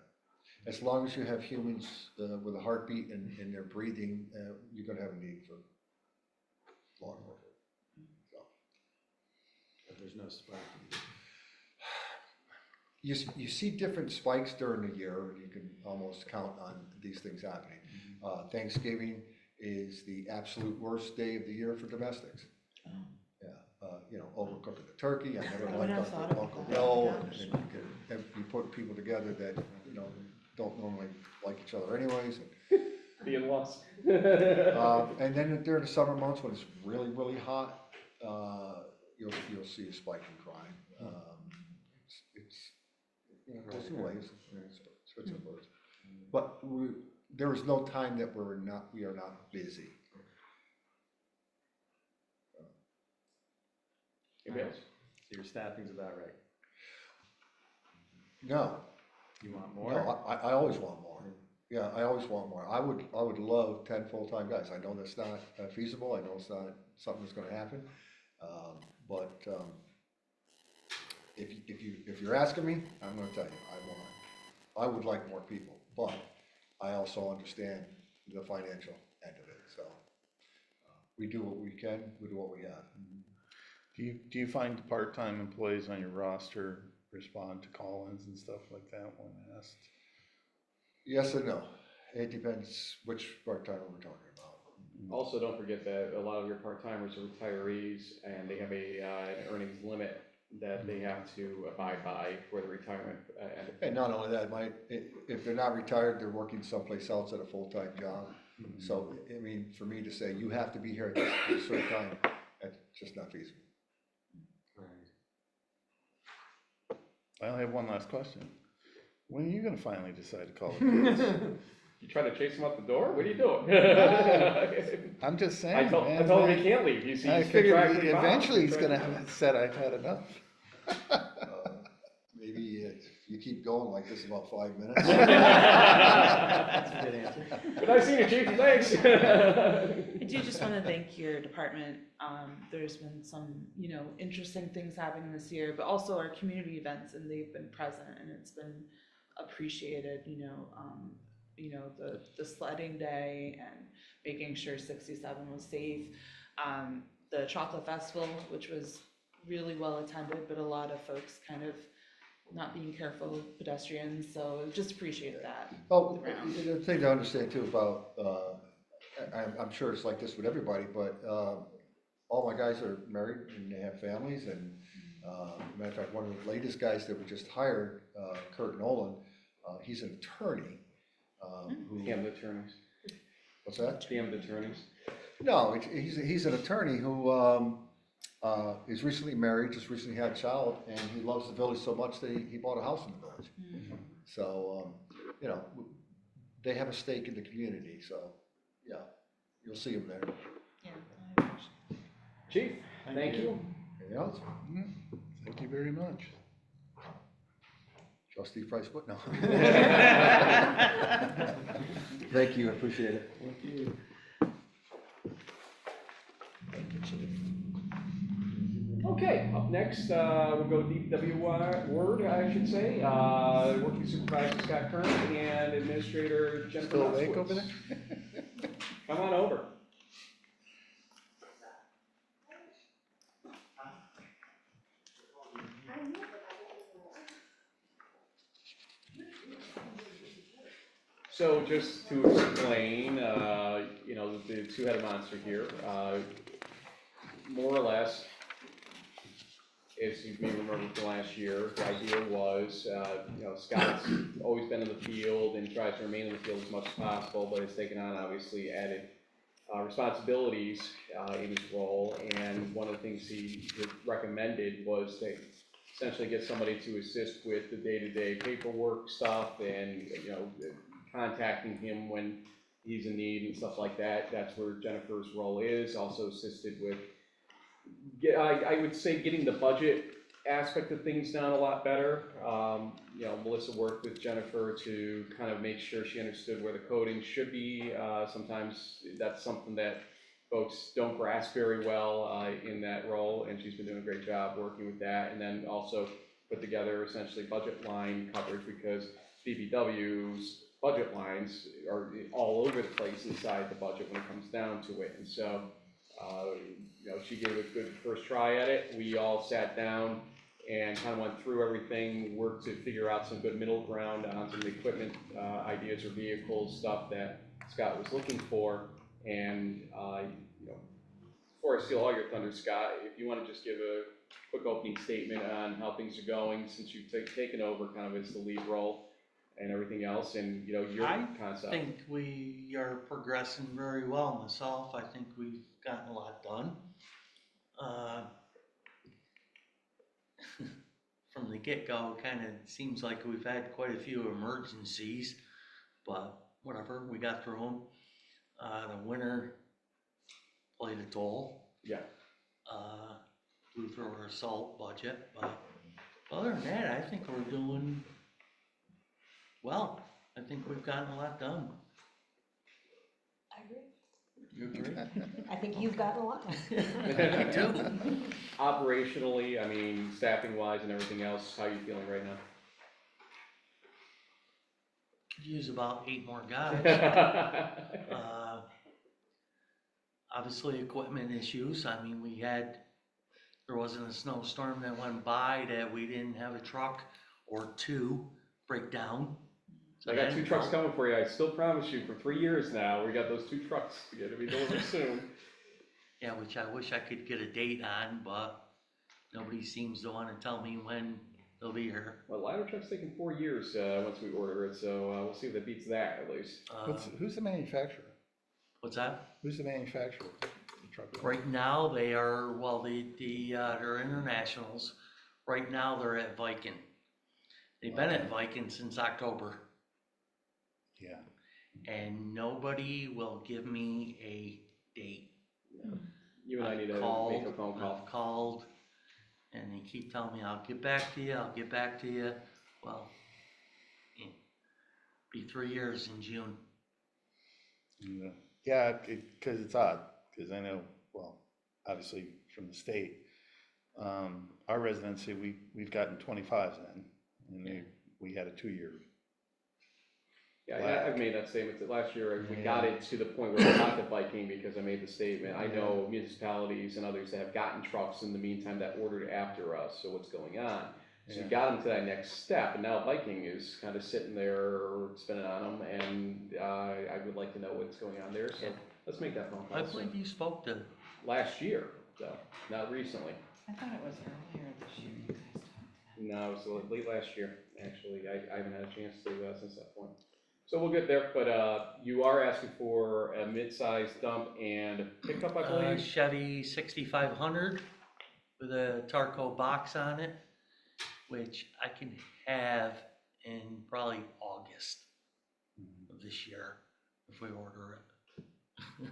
As long as you have humans with a heartbeat and they're breathing, you're gonna have a need for law enforcement. But there's no spike. You see different spikes during the year, and you can almost count on these things happening. Thanksgiving is the absolute worst day of the year for domestics. Yeah, overcooking the turkey, I never I would have liked thought Uncle about Bill, that, and gosh. you put people together that, don't normally like each other anyways. The in-laws. And then during the summer months, when it's really, really hot, you'll see a spike in crime. It goes through waves, switch and birds. But there is no time that we are not busy. Anybody else? So your staffing's about right. No, You want no, more? I always want more. Yeah, I always want more. I would love 10 full-time guys. I know that's not feasible. I know it's not something that's gonna happen. But if you're asking me, I'm gonna tell you, I would like more people, but I also understand the financial end of it, so. We do what we can, we do what we have. Do you find the part-time employees on your roster respond to call-ins and stuff like that when asked? Yes and no. It depends which part-timer we're talking about. Also, don't forget that a lot of your part-timers are retirees, and they have an earnings limit that they have to abide by for the retirement. And not only that, if they're not retired, they're working someplace else at a full-time job. So, I mean, for me to say, you have to be here at a certain time, that's just not feasible. I have one last question. When are you gonna finally decide to call it quits? You trying to chase them out the door? What are you doing? I'm just saying, I told man. him he can't leave. He's I figured contractually bound. eventually he's Contractually gonna bound. have said, I've had enough. Maybe if you keep going like this about 5 minutes. That's a good answer. Good night seeing you, Chief. Thanks. I do just want to thank your department. There's been some, interesting things happening this year, but also our community events, and they've been present, and it's been appreciated. The sledding day and making sure 67 was safe. The chocolate festival, which was really well attended, but a lot of folks kind of not being careful, pedestrians. So just appreciate that. Oh, the thing to understand too about, I'm sure it's like this with everybody, but all my guys are married and they have families, and matter of fact, one of the latest guys that we just hired, Kurt Nolan, he's an attorney. Damn the attorneys. What's that? Damn the attorneys. No, he's an attorney who is recently married, just recently had a child, and he loves the village so much that he bought a house in the village. So, they have a stake in the community, so, yeah, you'll see them there. Yeah, I appreciate it. Chief, thank you. Anything else? Thank you very much. Trustee Price, what? No. Thank you, I appreciate it. Thank you. Thank you, Chief. Okay, up next, we'll go DPW word, I should say. Working Supervisor Scott Kern and Administrator Jennifer Still awake Moskowitz. over there? Come on over. So just to explain, the two-headed monster here, more or less, as you may remember from last year, the idea was, Scott's always been in the field and tries to remain in the field as much as possible, but has taken on obviously added responsibilities in his role. And one of the things he recommended was to essentially get somebody to assist with the day-to-day paperwork stuff and, contacting him when he's in need and stuff like that. That's where Jennifer's role is. Also assisted with, I would say, getting the budget aspect of things done a lot better. Melissa worked with Jennifer to kind of make sure she understood where the coding should be. Sometimes that's something that folks don't grasp very well in that role, and she's been doing a great job working with that. And then also put together essentially budget line coverage, because BBW's budget lines are all over the place inside the budget when it comes down to it. And so, she gave a good first try at it. We all sat down and kind of went through everything, worked to figure out some good middle ground on some of the equipment ideas or vehicles, stuff that Scott was looking for. And, before I steal all your thunder, Scott, if you wanna just give a quick opening statement on how things are going since you've taken over kind of as the lead role and everything else, and, you know, your I concept. I think we are progressing very well myself. I think we've gotten a lot done. From the get-go, kind of seems like we've had quite a few emergencies, but whatever, we got through them. The winter played a toll, Yeah, blew through our salt budget, but other than that, I think we're doing well. I think we've gotten a lot done. I agree. You agree? I think you've gotten a lot done. I do. operationally, I mean, staffing wise and everything else, how are you feeling right now? Could use about 8 more guys. Obviously equipment issues. I mean, there wasn't a snowstorm that went by that we didn't have a truck or 2 break down. So I got that 2 trucks coming for you. I still promise you, for 3 years now, we got those 2 trucks to be delivered soon. Yeah, which I wish I could get a date on, but nobody seems to want to tell me when they'll be here. Well, ladder truck's taking 4 years once we order it, so we'll see if that beats that at least. Who's the manufacturer? What's that? Who's the manufacturer? of the truck? Right now, they are, well, they're internationals. Right now, they're at Viking. They've been at Viking since October, Yeah. and nobody will give me a date. You and I need to make a phone call. I've called, and they keep telling me, I'll get back to you, I'll get back to you. Well, be 3 years in June. Yeah, because it's odd, because I know, well, obviously from the state, our residency, we've gotten 25s in, and we had a 2-year. Yeah, I've made that statement that last year, we got it to the point where we got the Viking because I made the statement. I know municipalities and others that have gotten trucks in the meantime that ordered after us, so what's going on? So we got them to that next step, and now Viking is kind of sitting there spinning on them, and I would like to know what's going on there, so let's make that phone call. I believe you spoke to, Last year, though, not recently. I thought it was earlier this year you guys talked. No, it was late last year, actually. I haven't had a chance to since that point. So we'll get there, but you are asking for a mid-sized dump and a pickup, I believe? Chevy 6500 with a Tarco box on it, which I can have in probably August of this year if we order it.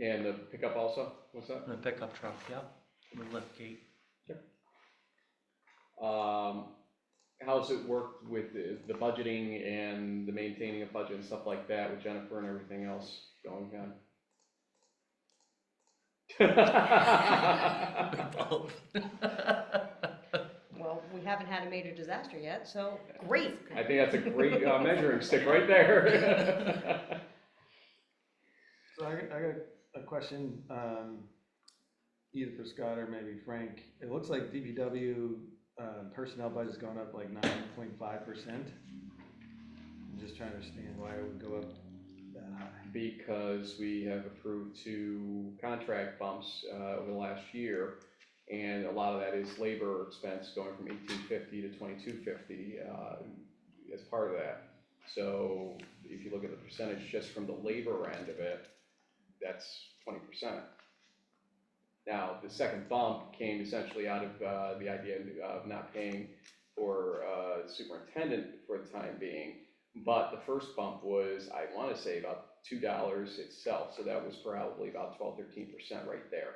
And the pickup also, what's that? And a pickup truck, yep, with lift gate. How's it worked with the budgeting and the maintaining of budget and stuff like that with Jennifer and everything else going on? Both. Well, we haven't had a major disaster yet, so great. I think that's a great measuring stick right there. So I got a question, either for Scott or maybe Frank. It looks like DPW personnel budget's gone up like 9.5%. I'm just trying to understand why it would go up that high. Because we have approved 2 contract bumps over the last year, and a lot of that is labor expense going from $18.50 to $22.50 as part of that. So if you look at the percentage just from the labor end of it, that's 20%. Now, the second bump came essentially out of the idea of not paying for superintendent for the time being, but the first bump was, I want to say, about $2 itself, so that was probably about 12-13% right there.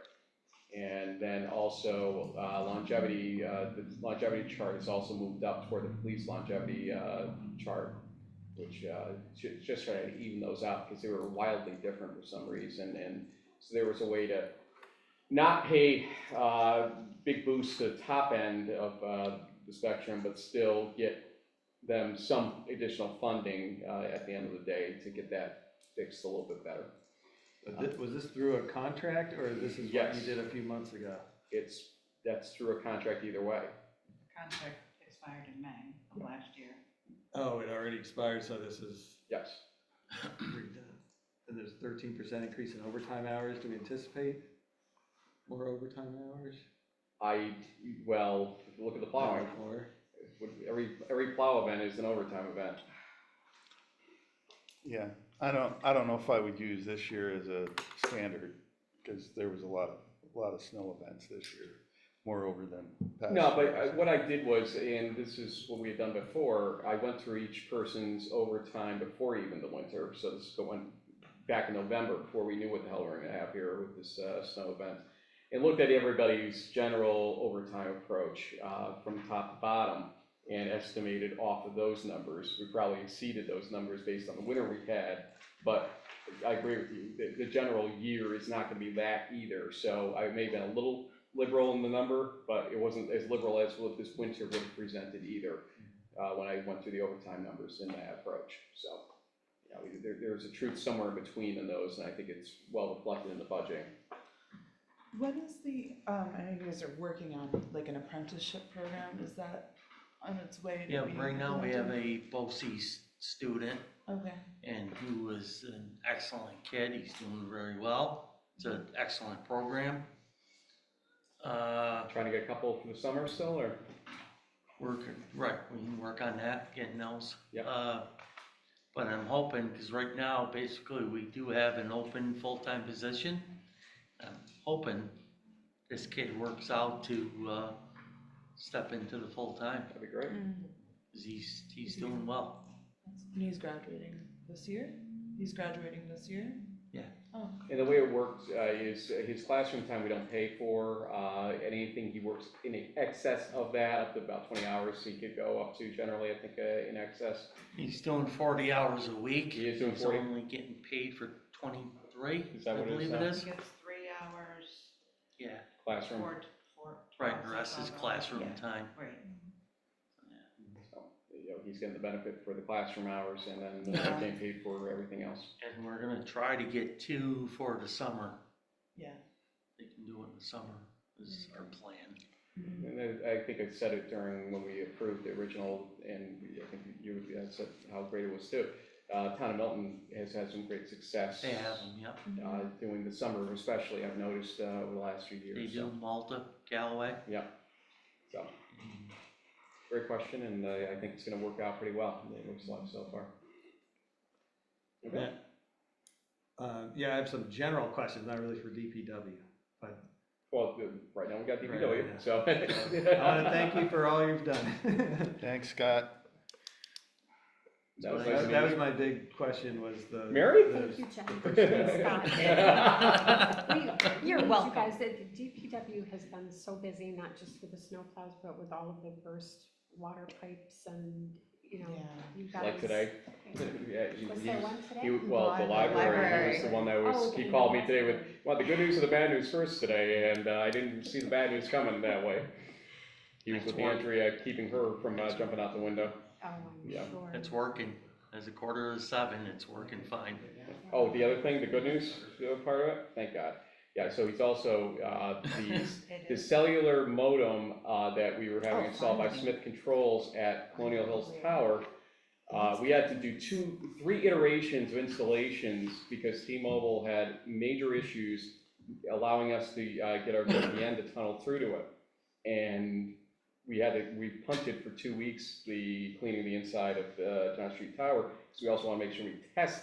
And then also longevity, the longevity chart has also moved up toward the police longevity chart, which just try to even those out because they were wildly different for some reason, and so there was a way to not pay big boosts to the top end of the spectrum, but still get them some additional funding at the end of the day to get that fixed a little bit better. Was this through a contract, or this is what Yes. you did a few months ago? That's through a contract either way. Contract expired in May of last year. Oh, it already expired, so this is Yes. redone. And there's 13% increase in overtime hours, do we anticipate? More overtime hours? Well, if you look at the plowing, Before. every plow event is an overtime event. Yeah, I don't know if I would use this year as a standard, because there was a lot of snow events this year, more over than past No, but years. what I did was, and this is what we had done before, I went through each person's overtime before even the winter. So this is going back in November, before we knew what the hell we were gonna have here with this snow event. And looked at everybody's general overtime approach from top to bottom and estimated off of those numbers. We probably exceeded those numbers based on the winter we had, but I agree with you, the general year is not gonna be that either. So I may have been a little liberal in the number, but it wasn't as liberal as what this winter would have presented either, when I went through the overtime numbers in that approach. So, yeah, there's a truth somewhere in between in those, and I think it's well reflected in the budgeting. When is the, I know you guys are working on like an apprenticeship program, is that on its way to Yeah, being right now we have implemented? a BOCES student Okay, and who is an excellent kid. He's doing very well. It's an excellent program. Trying to get a couple for the summer still, or? Right, we can work on that, getting those. Yeah. But I'm hoping, because right now, basically, we do have an open full-time position. I'm hoping this kid works out to, step into the full-time, That'd be great. because he's doing well. and he's graduating this year? He's graduating this year? Yeah. Oh, And the way it works is his classroom time we don't pay for. Anything he works in excess of that, up to about 20 hours, so he could go up to generally, I think, in excess. He's doing 40 hours a week. He is doing He's 40? only getting paid for 23, Is that I what it is believe now? it is. He gets 3 hours, Yeah, Classroom. four. right, the rest is classroom Yeah. time. Right. So, he's getting the benefit for the classroom hours, and then Yeah. getting paid for everything else. And we're gonna try to get 2 for the summer. yeah. They can do it in the summer, is our plan. And I think I said it during when we approved the original, and I think you said how great it was too. Town of Milton has had some great success. They have them, yep. Doing the summer especially, I've noticed over the last few years. They so, do Malta, Galloway. Yeah, so, great question, and I think it's gonna work out pretty well. It looks like so far. Okay. Yeah, I have some general questions, not really for DPW, but Well, right now we got DPW, Right, yeah. so. I want to thank you for all you've done. Thanks, Scott. That was nice to meet That was you. my big question was the. Mary? Thank you, Jen. You're welcome. You guys, the DPW has been so busy, not just with the snowplows, but with all of the burst water pipes and, you know, Yeah. you guys. Like today. Yeah, Was there one today? Well, the library was the one that was, Oh, he the called me today with, library. well, the good news or the bad news first today, and I didn't see the bad news coming that way. He was with Andrea, keeping her from jumping out the window. Oh, I'm Yeah. sure. It's working. As a 6:45, it's working fine. Oh, the other thing, the good news part of it, thank God. Yeah, so he's also, the cellular modem that we were having Oh, installed by finally. Smith Controls at Colonial Hills Tower. We had to do 3 iterations of installations because T-Mobile had major issues allowing us to get our VPN to tunnel through to it. And we punted for 2 weeks, cleaning the inside of John Street Tower, so we also wanna make sure we test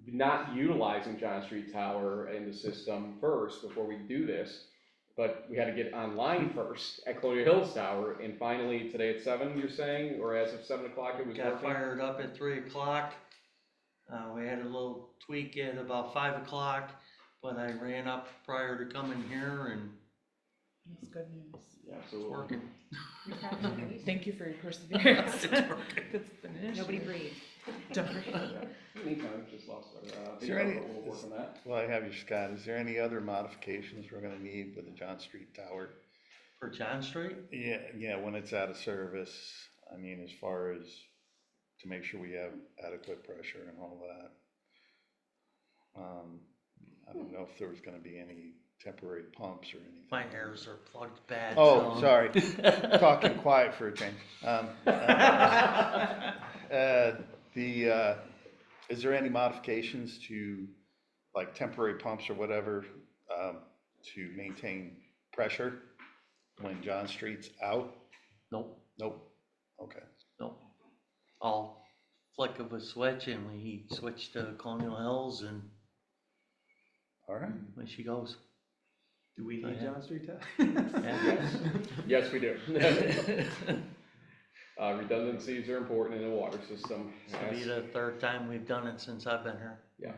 not utilizing John Street Tower in the system first before we do this. But we had to get online first at Colonial Hills Tower, and finally today at 7, you're saying, or as of 7 o'clock it was Got working? fired up at 3 o'clock. We had a little tweak at about 5 o'clock, but I ran up prior to coming here and That's good news. Yeah, it's so working. Thank you for your perseverance. It's working. It's been an issue. Nobody breathed. Don't breathe. Meantime, just lost our, Is there any- but we'll work on that. Well, I have you, Scott. Is there any other modifications we're gonna need with the John Street Tower? For John Street? Yeah, when it's out of service, I mean, as far as to make sure we have adequate pressure and all that. I don't know if there was gonna be any temporary pumps or anything. My hairs are plugged bad. Oh, so- sorry, talking quiet for a change. Is there any modifications to, like, temporary pumps or whatever, to maintain pressure when John Street's out? Nope, Nope, okay. nope. All flick of a switch and we switch to Colonial Hills and All right. when she goes. Do we Oh, need yeah. John Street to? Yeah. Yes, we do. Redundancies are important in the water system. This will be the third time we've done it since I've been here. Yeah,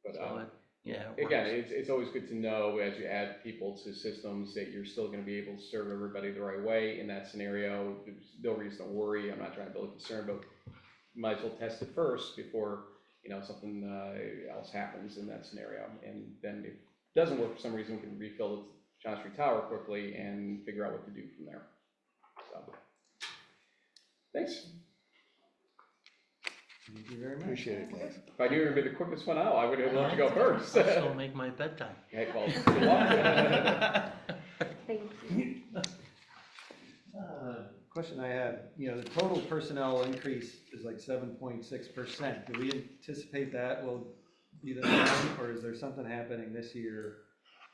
but, So it, yeah, it again, works. it's always good to know as you add people to systems that you're still gonna be able to serve everybody the right way in that scenario. There's no reason to worry. I'm not trying to build a concern, but you might as well test it first before, something else happens in that scenario. And then if it doesn't work for some reason, we can refill the John Street Tower quickly and figure out what to do from there. So, thanks. Thank you very much. Appreciate it, guys. If I knew you were gonna be the quickest one out, I would have loved to go first. I'll still make my bedtime. Okay, well, good luck. Thank you. Question I had, the total personnel increase is like 7.6%. Do we anticipate that will be the norm, or is there something happening this year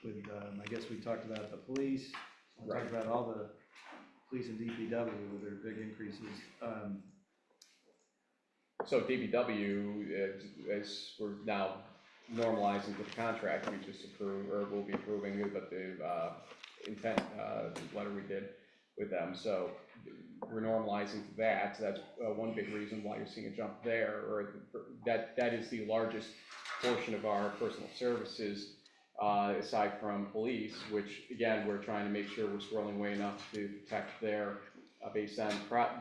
with, I guess we talked about the police, we talked about all the police and DPW with their big increases. So DBW, as we're now normalizing the contract, we just approve, or will be approving, but the intent letter we did with them, so we're normalizing that. So that's one big reason why you're seeing a jump there, or that is the largest portion of our personal services, aside from police, which again, we're trying to make sure we're swirling way enough to protect their, based on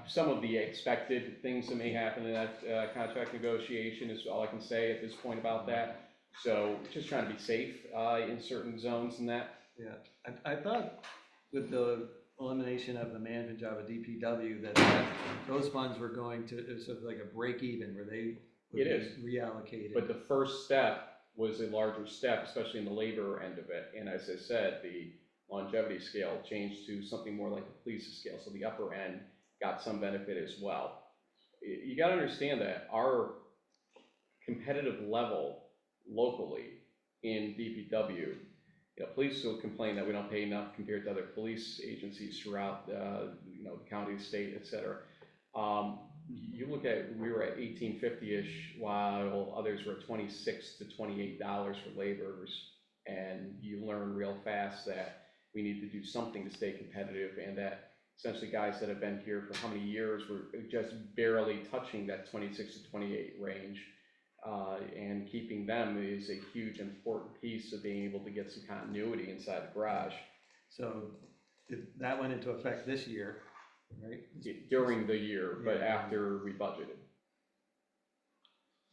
some of the expected things that may happen in that contract negotiation is all I can say at this point about that. So just trying to be safe in certain zones and that. Yeah, I thought with the elimination of the management job at DPW that those funds were going to, it was sort of like a break even where they would It is. be reallocated. But the first step was a larger step, especially in the labor end of it. And as I said, the longevity scale changed to something more like the police scale. So the upper end got some benefit as well. You got to understand that our competitive level locally in DPW, police will complain that we don't pay enough compared to other police agencies throughout, the county, state, et cetera. You look at, we were at $18.50-ish, while others were at $26 to $28 for laborers. And you learn real fast that we need to do something to stay competitive, and that essentially guys that have been here for how many years were just barely touching that 26 to 28 range. And keeping them is a huge important piece of being able to get some continuity inside the garage. So that went into effect this year, right? During the year, but Yeah. after we budgeted.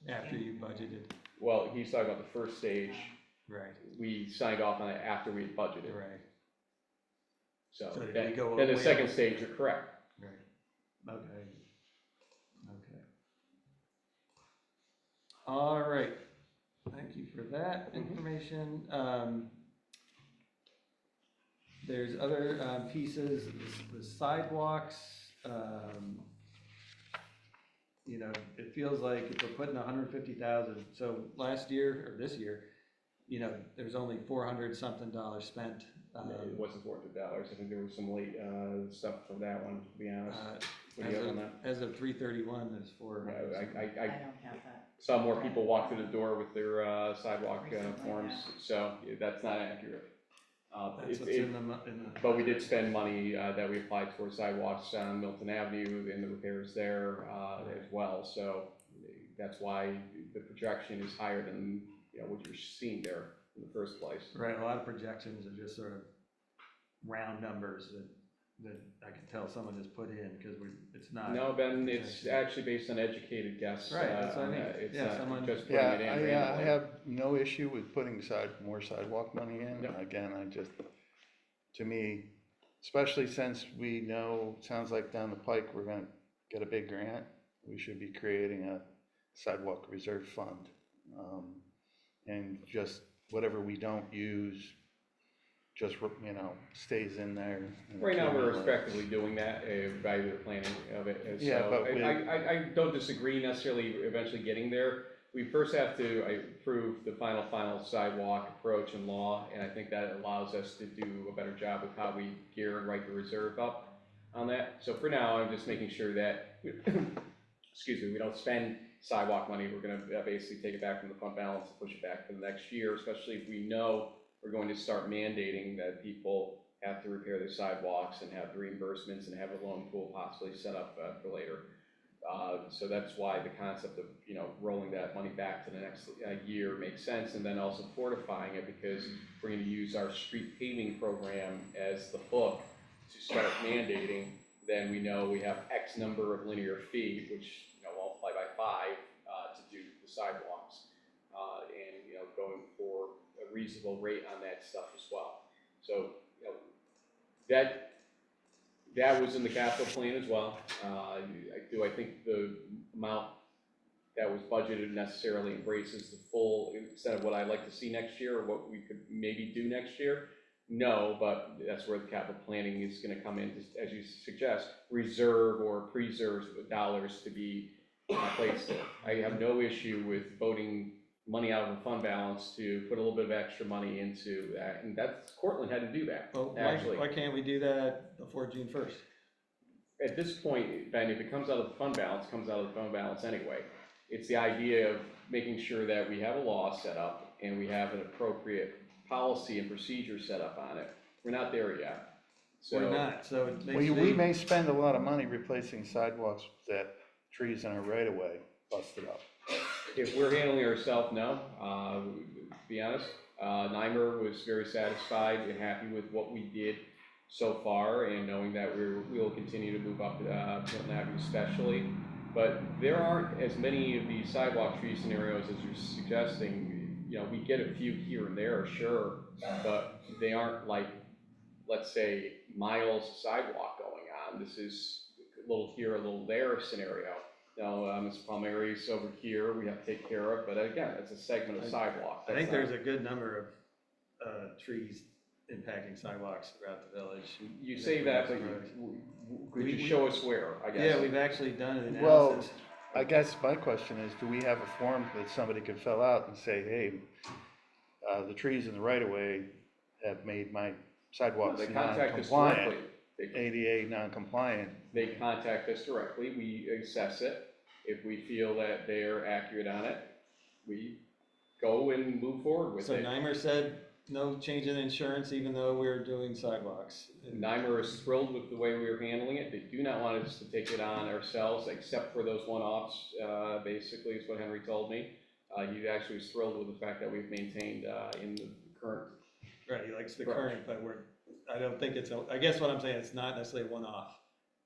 After you budgeted, Well, he's talking about the first stage. right, We signed off on it after we had budgeted. right, So So did then we go then the way second over? stage, you're correct. right, okay. All right, thank you for that information. There's other pieces, the sidewalks, it feels like if we're putting 150,000, so last year, or this year, there's only $400-something spent. It wasn't $400. I think there was some late stuff for that one, to be honest. What do you have on that? As of 3/31, there's I I don't have that. saw more people walk through the door with their sidewalk forms, so that's not accurate. That's what's in the. But we did spend money that we applied towards sidewalks on Milton Avenue and the repairs there as well. So that's why the projection is higher than what you're seeing there in the first place. Right, a lot of projections are just sort of round numbers that I can tell someone just put in, because it's not. No, Ben, it's actually based on educated guess. Right, that's what I mean. It's Yeah, not someone- just putting Yeah, it in I randomly. have no issue with putting more sidewalk money in. Yep. Again, to me, especially since we know, sounds like down the pike, we're gonna get a big grant, we should be creating a sidewalk reserve fund. And just whatever we don't use, just, stays in there. and Right now, we're accumulates. effectively doing that, evaluate the planning of it. And Yeah, so but I don't disagree necessarily eventually getting there, we first have to approve the final sidewalk approach and law, and I think that allows us to do a better job with how we gear and write the reserve up on that. So for now, I'm just making sure that, excuse me, we don't spend sidewalk money. We're gonna basically take it back from the fund balance and push it back for the next year, especially if we know we're going to start mandating that people have to repair their sidewalks and have the reimbursements and have a loan pool possibly set up for later. So that's why the concept of, rolling that money back to the next year makes sense, and then also fortifying it, because we're going to use our street paving program as the hook to start mandating. Then we know we have X number of linear feet, which, multiply by 5 to do the sidewalks, and, going for a reasonable rate on that stuff as well. So, that was in the capital plan as well. I think the amount that was budgeted necessarily embraces the full extent of what I'd like to see next year, or what we could maybe do next year? No, but that's where the capital planning is gonna come in, just as you suggest, reserve or preserve dollars to be placed there. I have no issue with voting money out of the fund balance to put a little bit of extra money into that, and Cortland had to do that, Well, actually. why can't we do that before June 1st? At this point, Ben, if it comes out of the fund balance, it comes out of the fund balance anyway. It's the idea of making sure that we have a law set up and we have an appropriate policy and procedure set up on it. We're not there yet. So We're not, so it makes We me, may spend a lot of money replacing sidewalks that trees in our right of way busted up. if we're handling ourselves, no, to be honest. Nymer was very satisfied and happy with what we did so far, and knowing that we will continue to move up Milton Avenue especially. But there aren't as many of these sidewalk tree scenarios as you're suggesting. We get a few here and there, sure, but they aren't like, let's say, miles of sidewalk going on. This is a little here, a little there scenario. This Palmieri's over here, we have to take care of, but again, it's a segment of sidewalk. I think there's a good number of trees impacting sidewalks throughout the village. You say that, but could you show us where, I guess? Yeah, we've actually done an Well, analysis. I guess my question is, do we have a form that somebody could fill out and say, hey, the trees in the right of way have made my sidewalks They contact us non-compliant, directly. ADA non-compliant? They contact us directly, we assess it. If we feel that they're accurate on it, we go and move forward with So it. Nymer said no change in insurance even though we're doing sidewalks. Nymer is thrilled with the way we are handling it. They do not want us to take it on ourselves, except for those one-offs, basically, is what Henry told me. He actually was thrilled with the fact that we've maintained in the current. Right, he likes the Right. current, but I don't think I guess what I'm saying, it's not necessarily one-off.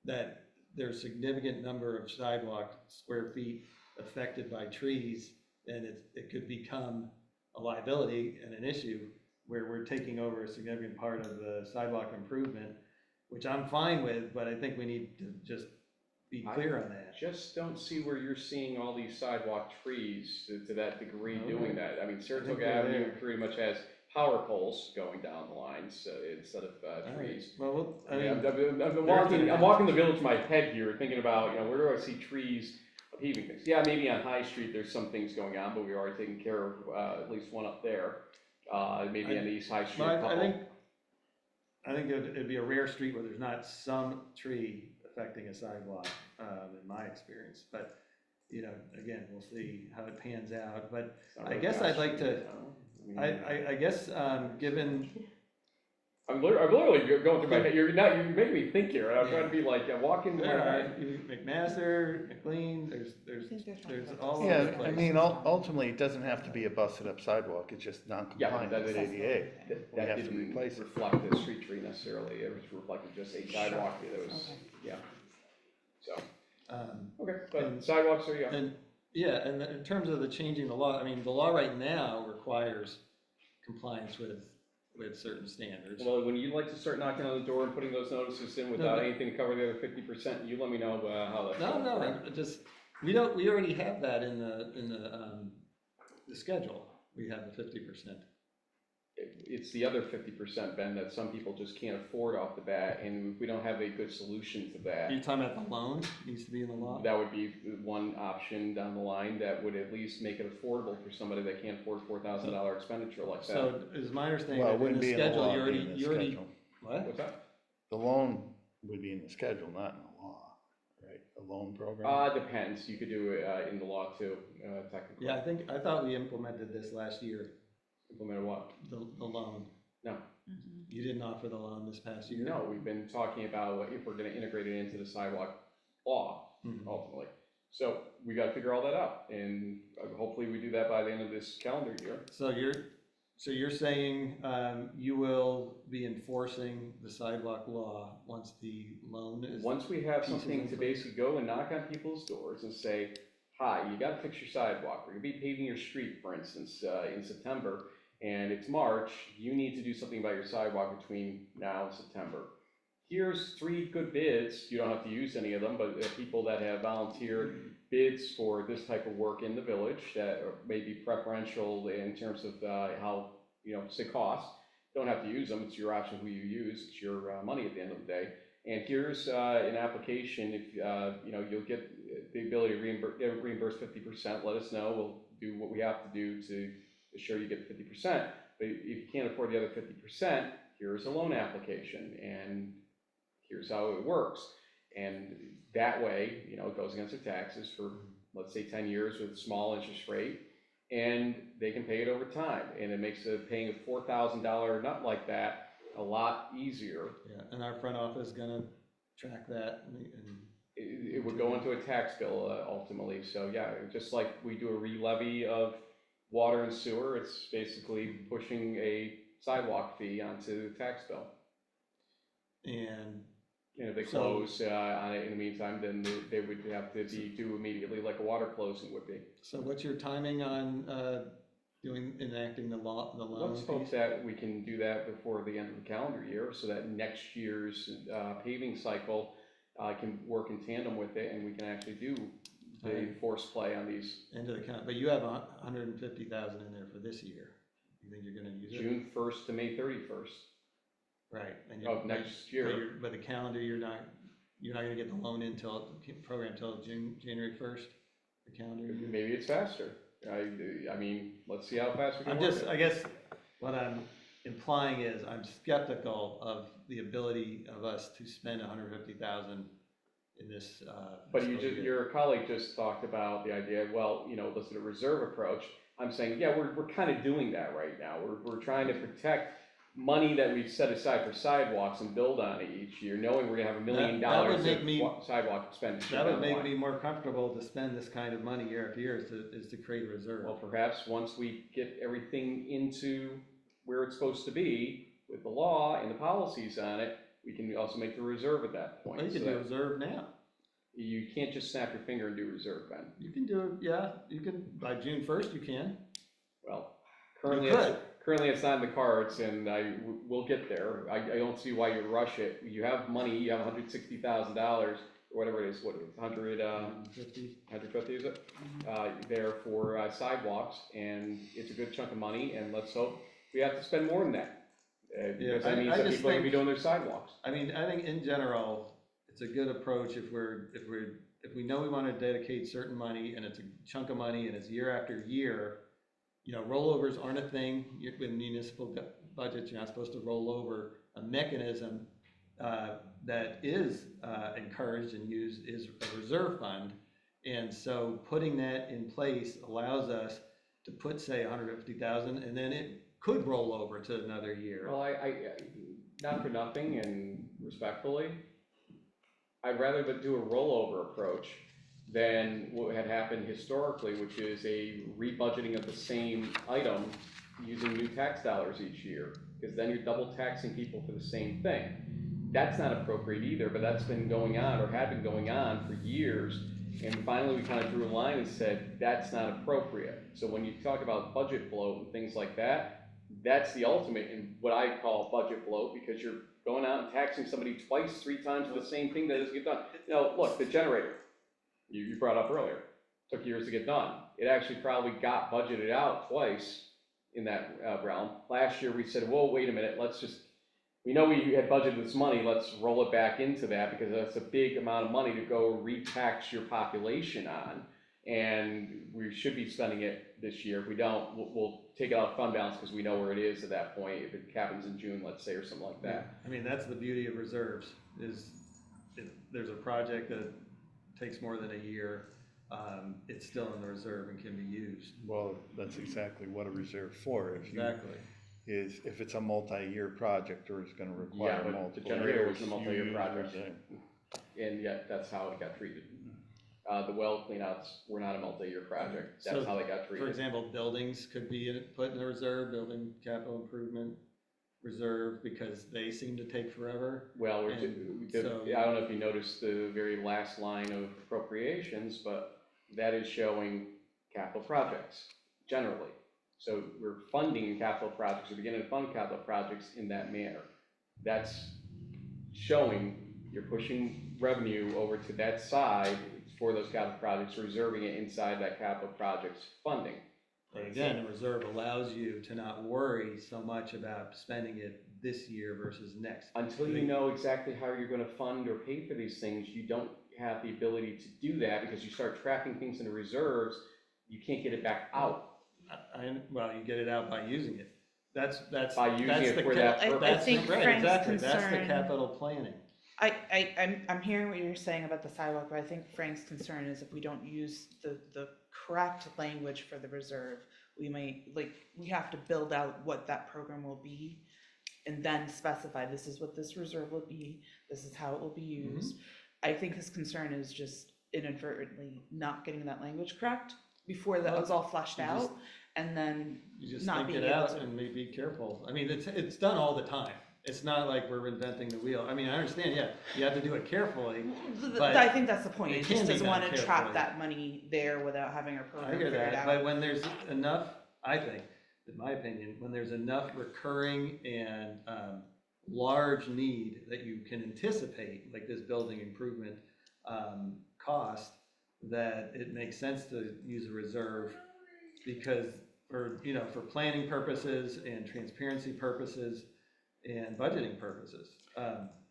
That there's a significant number of sidewalk square feet affected by trees, and it could become a liability and an issue where we're taking over a significant part of the sidewalk improvement, which I'm fine with, but I think we need to just be clear on that. Just don't see where you're seeing all these sidewalk trees to that degree Okay. doing that. I mean, Saratoga they're Avenue there. pretty much has power poles going down the lines instead of All right. trees. Well, I Yeah, mean, I'm walking the village in my head here, thinking about, where do I see trees heaving things? Yeah, maybe on High Street, there's some things going on, but we're already taking care of at least one up there. Maybe on the East High Street. I think it'd be a rare street where there's not some tree affecting a sidewalk, in my experience. But, again, we'll see how it pans out. But It's not I really guess High I'd like Street, to, I I guess, given, I'm literally going through my head, you're making me think here, I'm trying to be like, walking my head. McMaster, McLean, there's think they're talking there's about all the over Yeah, the I place. mean, ultimately, it doesn't have to be a busted up sidewalk, it's just non-compliant that with is- ADA. We That have to didn't replace it. reflect the street tree necessarily, it was reflected just a sidewalk that was, yeah. So, okay, but sidewalks are, yeah. And in terms of the changing the law, I mean, the law right now requires compliance with certain standards. Well, when you'd like to start knocking on the door and putting those notices in without anything to cover the other 50%, you let me know how that's going. No, we already have that in the schedule. We have the 50%. it's the other 50%, Ben, that some people just can't afford off the bat, and we don't have a good solution to that. Are you talking about the loan needs to be in the law? That would be one option down the line that would at least make it affordable for somebody that can't afford $4,000 expenditure like that. So is my understanding Well, it that in wouldn't the be in the schedule, law, you it'd be already, in the you already, schedule. what? What's that? The loan would be in the schedule, not in the law, right? The loan program? Depends, you could do it in the law too, technically. Yeah, I thought we implemented this last year, Implement what? the loan. No. You didn't offer the loan this past year? No, we've been talking about if we're gonna integrate it into the sidewalk law, Mhm. ultimately. So we gotta figure all that out, and hopefully we do that by the end of this calendar year. So you're saying, you will be enforcing the sidewalk law once the loan is? Once we have pieces something in to place? basically go and knock on people's doors and say, hi, you gotta fix your sidewalk, we're gonna be paving your street, for instance, in September, and it's March, you need to do something about your sidewalk between now and September. Here's 3 good bids, you don't have to use any of them, but people that have volunteered bids for this type of work in the village that may be preferential in terms of how, say cost. Don't have to use them, it's your option who you use, it's your money at the end of the day. And here's an application, if, you'll get the ability to get reimbursed 50%, let us know, we'll do what we have to do to assure you get 50%. But if you can't afford the other 50%, here's a loan application, and here's how it works. And that way, it goes against their taxes for, let's say, 10 years with a small interest rate, and they can pay it over time. And it makes paying a $4,000 nut like that a lot easier. Yeah, and our front office is gonna track that and It would go into a tax bill ultimately. So yeah, just like we do a re-levy of water and sewer, it's basically pushing a sidewalk fee onto the tax bill. and If they So- close on it in the meantime, then they would have to be due immediately, like a water closing would be. so what's your timing on, enacting the law, the loan Let's hope piece? that we can do that before the end of the calendar year, so that next year's paving cycle can work in tandem with it, and we can actually do the force play on these. Into the count, but you have 150,000 in there for this year. You think you're gonna use it? June 1st to May 31st. Right. And Of next year. But the calendar, you're not gonna get the loan until, program until January 1st, the calendar year? Maybe it's faster. I mean, let's see how fast we can I'm work just, it. I guess, what I'm implying is I'm skeptical of the ability of us to spend 150,000 in this, But fiscal year. your colleague just talked about the idea, well, let's do a reserve approach. I'm saying, yeah, we're kind of doing that right now. We're trying to protect money that we've set aside for sidewalks and build on it each year, knowing we're gonna have $1 million That would make me- of sidewalk expenditure. That would down the make line. me more comfortable to spend this kind of money year after year is to create a reserve. Well, perhaps once we get everything into where it's supposed to be with the law and the policies on it, we can also make the reserve at that point. Well, you So can do that reserve now. you can't just snap your finger and do reserve, Ben. You can do it, yeah, you can, by June 1st, you can. Well, You currently it's not in the cards, and we'll get there. I don't see why you rush it. You have money, you have $160,000, or whatever it is, 150 is it? There for sidewalks, and it's a good chunk of money, and let's hope we have to spend more than that. Because that means I that just people are gonna be think- doing their sidewalks. I mean, I think in general, it's a good approach if we know we wanna dedicate certain money, and it's a chunk of money, and it's year after year. Rollovers aren't a thing. With municipal budgets, you're not supposed to roll over. A mechanism that is encouraged and used is a reserve fund. And so putting that in place allows us to put, say, 150,000, and then it could roll over to another year. Well, I not for nothing, and respectfully, I'd rather do a rollover approach than what had happened historically, which is a rebudgeting of the same item using new tax dollars each year, because then you're double taxing people for the same thing. That's not appropriate either, but that's been going on, or had been going on for years, and finally we kind of drew a line and said, that's not appropriate. So when you talk about budget bloat and things like that, that's the ultimate in what I call budget bloat, because you're going out and taxing somebody twice, 3 times for the same thing that doesn't get done. Look, the generator, you brought up earlier, took years to get done. It actually probably got budgeted out twice, in that realm. Last year, we said, whoa, wait a minute, we know we had budgeted this money, let's roll it back into that, because that's a big amount of money to go re-tax your population on. And we should be spending it this year. If we don't, we'll take it out of fund balance, because we know where it is at that point, if it happens in June, let's say, or something like that. I mean, that's the beauty of reserves, is if there's a project that takes more than a year, it's still in the reserve and can be used. Well, that's exactly what a reserve for. Exactly. If it's a multi-year project or it's gonna Yeah, require but the multiple generator years. was a multi-year you project. use And yet, that's how it got treated. The well cleanouts were not a multi-year project, So, that's how they got For treated. example, buildings could be put in a reserve, building capital improvement reserve, because they seem to take forever. Well, And I so- don't know if you noticed the very last line of appropriations, but that is showing capital projects, generally. So we're funding capital projects, or beginning to fund capital projects in that manner. That's showing you're pushing revenue over to that side for those capital projects, reserving it inside that capital projects funding. But again, a reserve allows you to not worry so much about spending it this year versus next. Until you know exactly how you're gonna fund or pay for these things, you don't have the ability to do that, because you start trapping things into reserves, you can't get it back out. Well, you get it out by using it. That's By using that's it the for ca- that I purpose. That's think right, Frank's exactly. That's the concern- capital planning. I'm hearing what you're saying about the sidewalk, but I think Frank's concern is if we don't use the correct language for the reserve, we have to build out what that program will be and then specify, this is what this reserve will be, this is how it will be used. I think his concern is just inadvertently not getting that language correct before that was all fleshed you out, just- and then You just not think being it able out to. and be careful. I mean, it's done all the time. It's not like we're inventing the wheel. I mean, I understand, yeah, you have to do it carefally. But I think that's the point. it He can just be doesn't done want to carefully. trap that money there without having our I program hear figured that, out. but when there's enough, I think, in my opinion, when there's enough recurring and large need that you can anticipate, like this building improvement cost, that it makes sense to use a reserve, because for planning purposes and transparency purposes and budgeting purposes.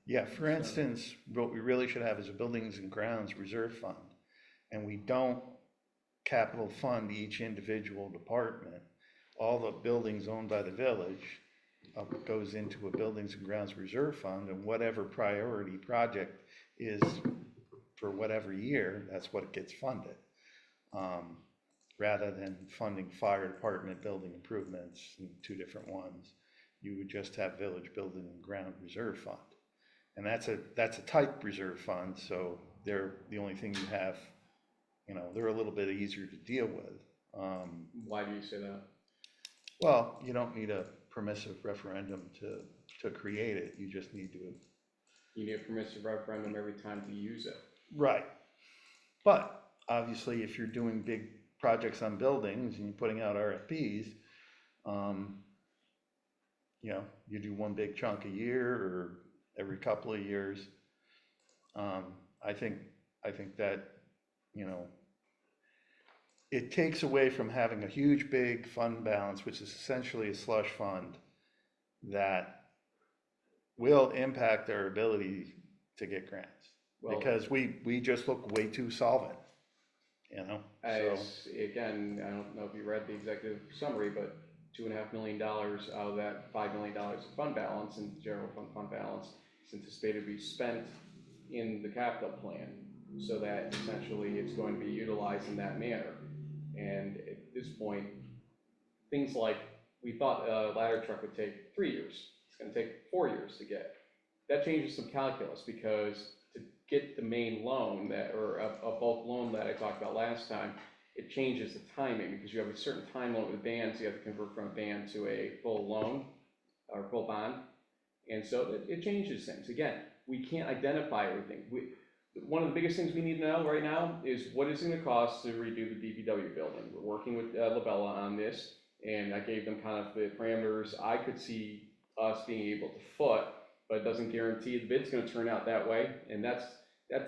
Yeah, for instance, what we really should have is a buildings and grounds reserve fund. And we don't capital fund each individual department. All the buildings owned by the village goes into a buildings and grounds reserve fund, and whatever priority project is for whatever year, that's what gets funded. Rather than funding fire department building improvements in two different ones, you would just have village building and ground reserve fund. And that's a type reserve fund, so they're the only thing you have, they're a little bit easier to deal with. Why do you say that? Well, you don't need a permissive referendum to create it, you just need to. You need a permissive referendum every time to use it. Right. But obviously, if you're doing big projects on buildings and you're putting out RFPs, you do one big chunk a year or every couple of years. I think that, it takes away from having a huge, big fund balance, which is essentially a slush fund that will impact our ability to get grants. Well, Because we just look way too solvent, so. Again, I don't know if you read the executive summary, but $2.5 million out of that $5 million of fund balance and general fund balance is anticipated to be spent in the capital plan, so that essentially it's going to be utilized in that manner. And at this point, things like, we thought a ladder truck would take 3 years, it's gonna take 4 years to get. That changes some calculus, because to get the main loan or a bulk loan that I talked about last time, it changes the timing, because you have a certain time limit with bands, you have to convert from a band to a full loan or full bond. And so it changes things. Again, we can't identify everything. One of the biggest things we need to know right now is what is it going to cost to redo the DPW building. We're working with Labella on this, and I gave them kind of the parameters I could see us being able to foot, but it doesn't guarantee the bid's going to turn out that way. And that's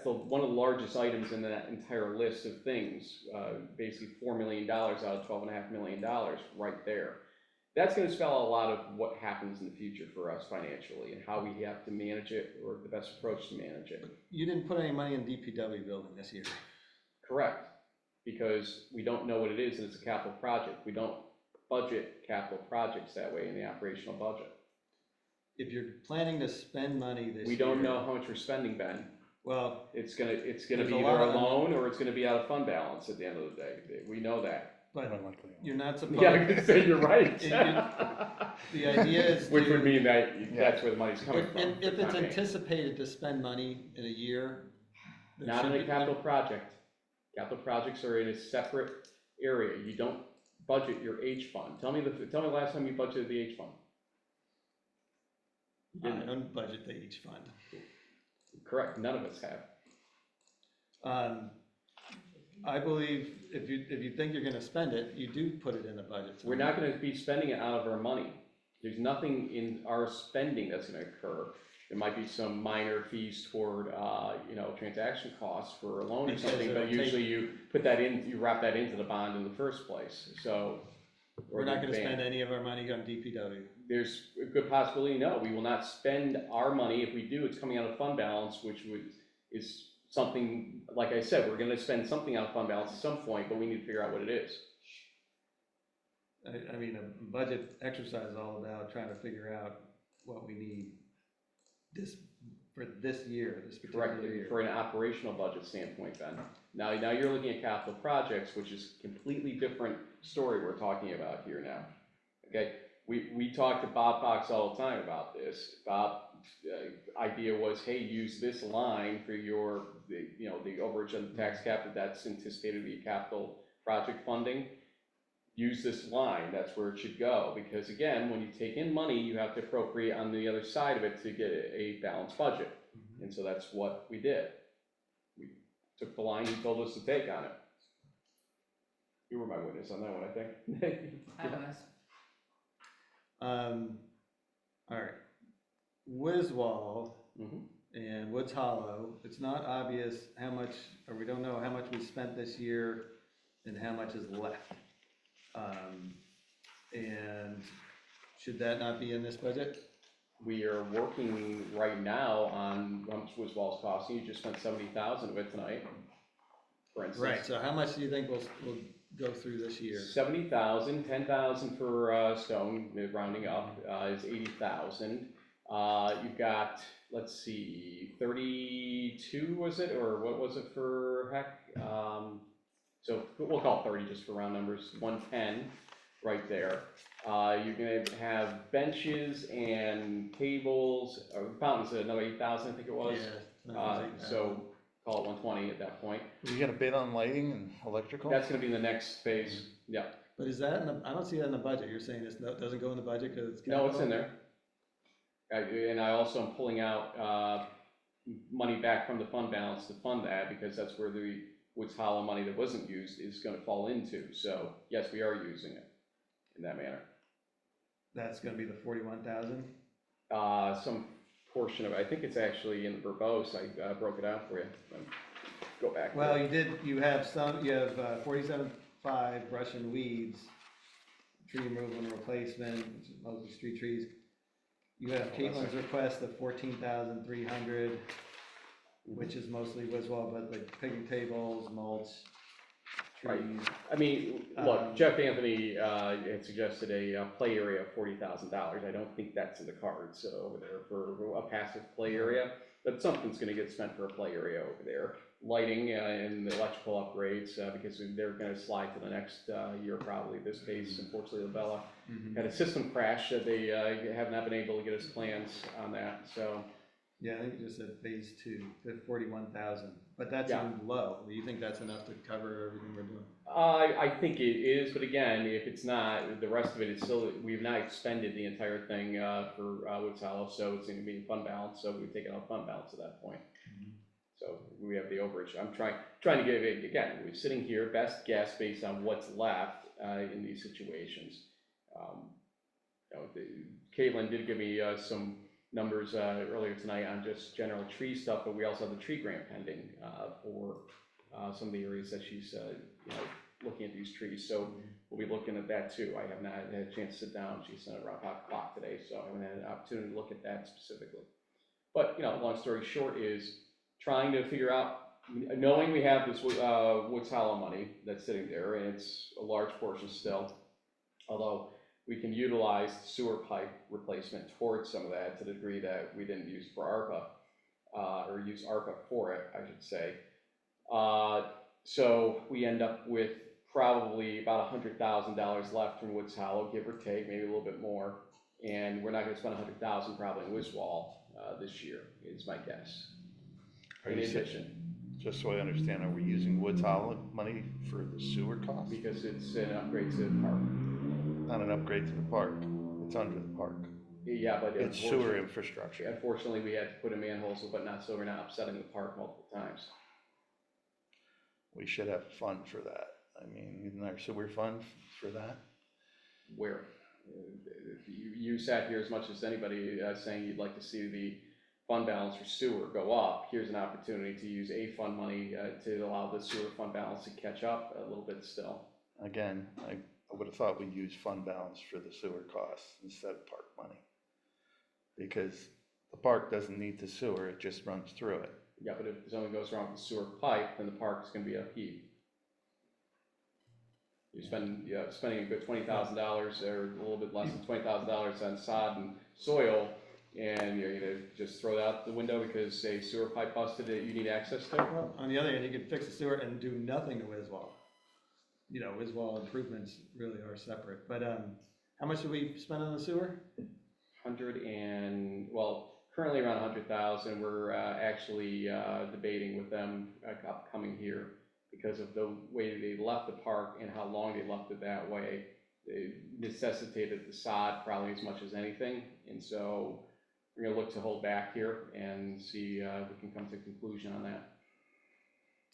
one of the largest items in that entire list of things. Basically $4 million out of $12.5 million right there. That's gonna spell a lot of what happens in the future for us financially and how we have to manage it, or the best approach to manage it. You didn't put any money in DPW building this year. Correct, because we don't know what it is and it's a capital project. We don't budget capital projects that way in the operational budget. If you're planning to spend money this year. We don't know how much we're spending, Ben. Well, It's gonna There's be a either lot a of- loan or it's gonna be out of fund balance at the end of the day. We know that. but Unlikely. you're not supposed. Yeah, I could say you're right. The idea is Which would to- mean that that's where the money's coming from. If for it's time being. anticipated to spend money in a year. there Not should in a be- capital project. Capital projects are in a separate area. You don't budget your H fund. Tell me the last time you budgeted the H fund. You I didn't. don't budget the each fund. Correct, none of us have. I believe if you think you're gonna spend it, you do put it in the budget. We're not gonna be spending it out of our money. There's nothing in our spending that's gonna occur. There might be some minor fees toward, transaction costs for a loan or Because something, it'll but usually you put that in, you wrap that into the bond in the first place, so. or We're not the gonna spend advance. any of our money on DPW. There's a good possibility, no, we will not spend our money. If we do, it's coming out of fund balance, is something, like I said, we're gonna spend something out of fund balance at some point, but we need to figure out what it is. I mean, a budget exercise is all about trying to figure out what we need for this year, this Correct, particular year. for an operational budget standpoint, Ben. Now you're looking at capital projects, which is a completely different story we're talking about here now. Okay, we talk to Bob Fox all the time about this. Bob's idea was, hey, use this line for the overage on the tax cap that's anticipated to be capital project funding. Use this line, that's where it should go, because again, when you take in money, you have to appropriate on the other side of it to get a balanced budget. And so that's what we did. We took the line you told us to take on it. You were my witness on that one, I think. All right. Wiswall Mhm. and Woods Hollow, it's not obvious how much, or we don't know how much we spent this year and how much is left. And should that not be in this budget? We are working right now on how much Wiswall's costing. You just spent 70,000 of it tonight, for instance. Right, so how much do you think we'll go through this year? 70,000, 10,000 for stone, rounding up, is 80,000. You've got, let's see, 32 was it, or what was it for heck? So we'll call it 30 just for round numbers, 110 right there. You're gonna have benches and tables, fountains, another 8,000, I think it was. So call it 120 at that point. We got a bid on lighting and electrical? That's gonna be the next phase, yeah. But is that I don't see that in the budget, you're saying this doesn't go in the budget because it's. No, it's in capital? there. And I also am pulling out money back from the fund balance to fund that, because that's where the Woods Hollow money that wasn't used is gonna fall into. So yes, we are using it in that manner. That's gonna be the 41,000? Some portion of it, I think it's actually in verbose. I broke it out for you. Go back. Well, you have 47.5 brush and weeds, tree removal and replacement, which is mostly street trees. You have Caitlin's request of 14,300, which is mostly Wiswall, but like picnic tables, mulch, Right. trees. I mean, look, Jeff Anthony had suggested a play area of $40,000. I don't think that's in the cards over there for a passive play area, but something's gonna get spent for a play area over there. Lighting and electrical upgrades, because they're gonna slide to the next year probably at this pace. Unfortunately, Labella had a system crash that they have not been able to get us plans on that, so. Yeah, I think you just said phase 2, the 41,000, but that's Yeah. even low. Do you think that's enough to cover everything we're doing? I think it is, but again, if it's not, the rest of it is still, we've not expended the entire thing for Woods Hollow, so it's gonna be in fund balance, so we take it out fund balance at that point. So we have the overage. I'm trying to give it, again, we're sitting here, best guess based on what's left in these situations. Caitlin did give me some numbers earlier tonight on just general tree stuff, but we also have the tree grant pending for some of the areas that she's looking at these trees, so we'll be looking at that too. I have not had a chance to sit down, she sent it around 5 o'clock today, so I haven't had an opportunity to look at that specifically. But, long story short is trying to figure out, knowing we have this Woods Hollow money that's sitting there, and it's a large portion still, although we can utilize the sewer pipe replacement towards some of that to the degree that we didn't use for ARPA, or use ARPA for it, I should say. So we end up with probably about $100,000 left from Woods Hollow, give or take, maybe a little bit more. And we're not gonna spend $100,000 probably in Wiswall, this year, is my guess. Are In you saying- addition, Just so I understand, are we using Woods Hollow money for the sewer costs? because it's an upgrade to the park. Not an upgrade to the park, it's under the park. Yeah, but It's sewer infrastructure. unfortunately, we had to put in manholes, but not, so we're not upsetting the park multiple times. We should have a fund for that. I mean, isn't there a sewer fund for that? Where? You sat here as much as anybody saying you'd like to see the fund balance for sewer go up. Here's an opportunity to use a fund money to allow the sewer fund balance to catch up a little bit still. Again, I would have thought we'd use fund balance for the sewer costs instead of park money. Because the park doesn't need the sewer, it just runs through it. Yeah, but if something goes wrong with the sewer pipe, then the park's gonna be upheaved. Spending a good $20,000 or a little bit less than $20,000 on sod and soil, and you're gonna just throw that out the window because a sewer pipe busted that you need access to? Well, on the other hand, you could fix the sewer and do nothing to Wiswall. Wiswall improvements really are separate, but, how much did we spend on the sewer? Currently around 100,000. We're actually debating with them upcoming here because of the way they left the park and how long they left it that way. They necessitated the sod probably as much as anything, and so we're gonna look to hold back here and see if we can come to a conclusion on that.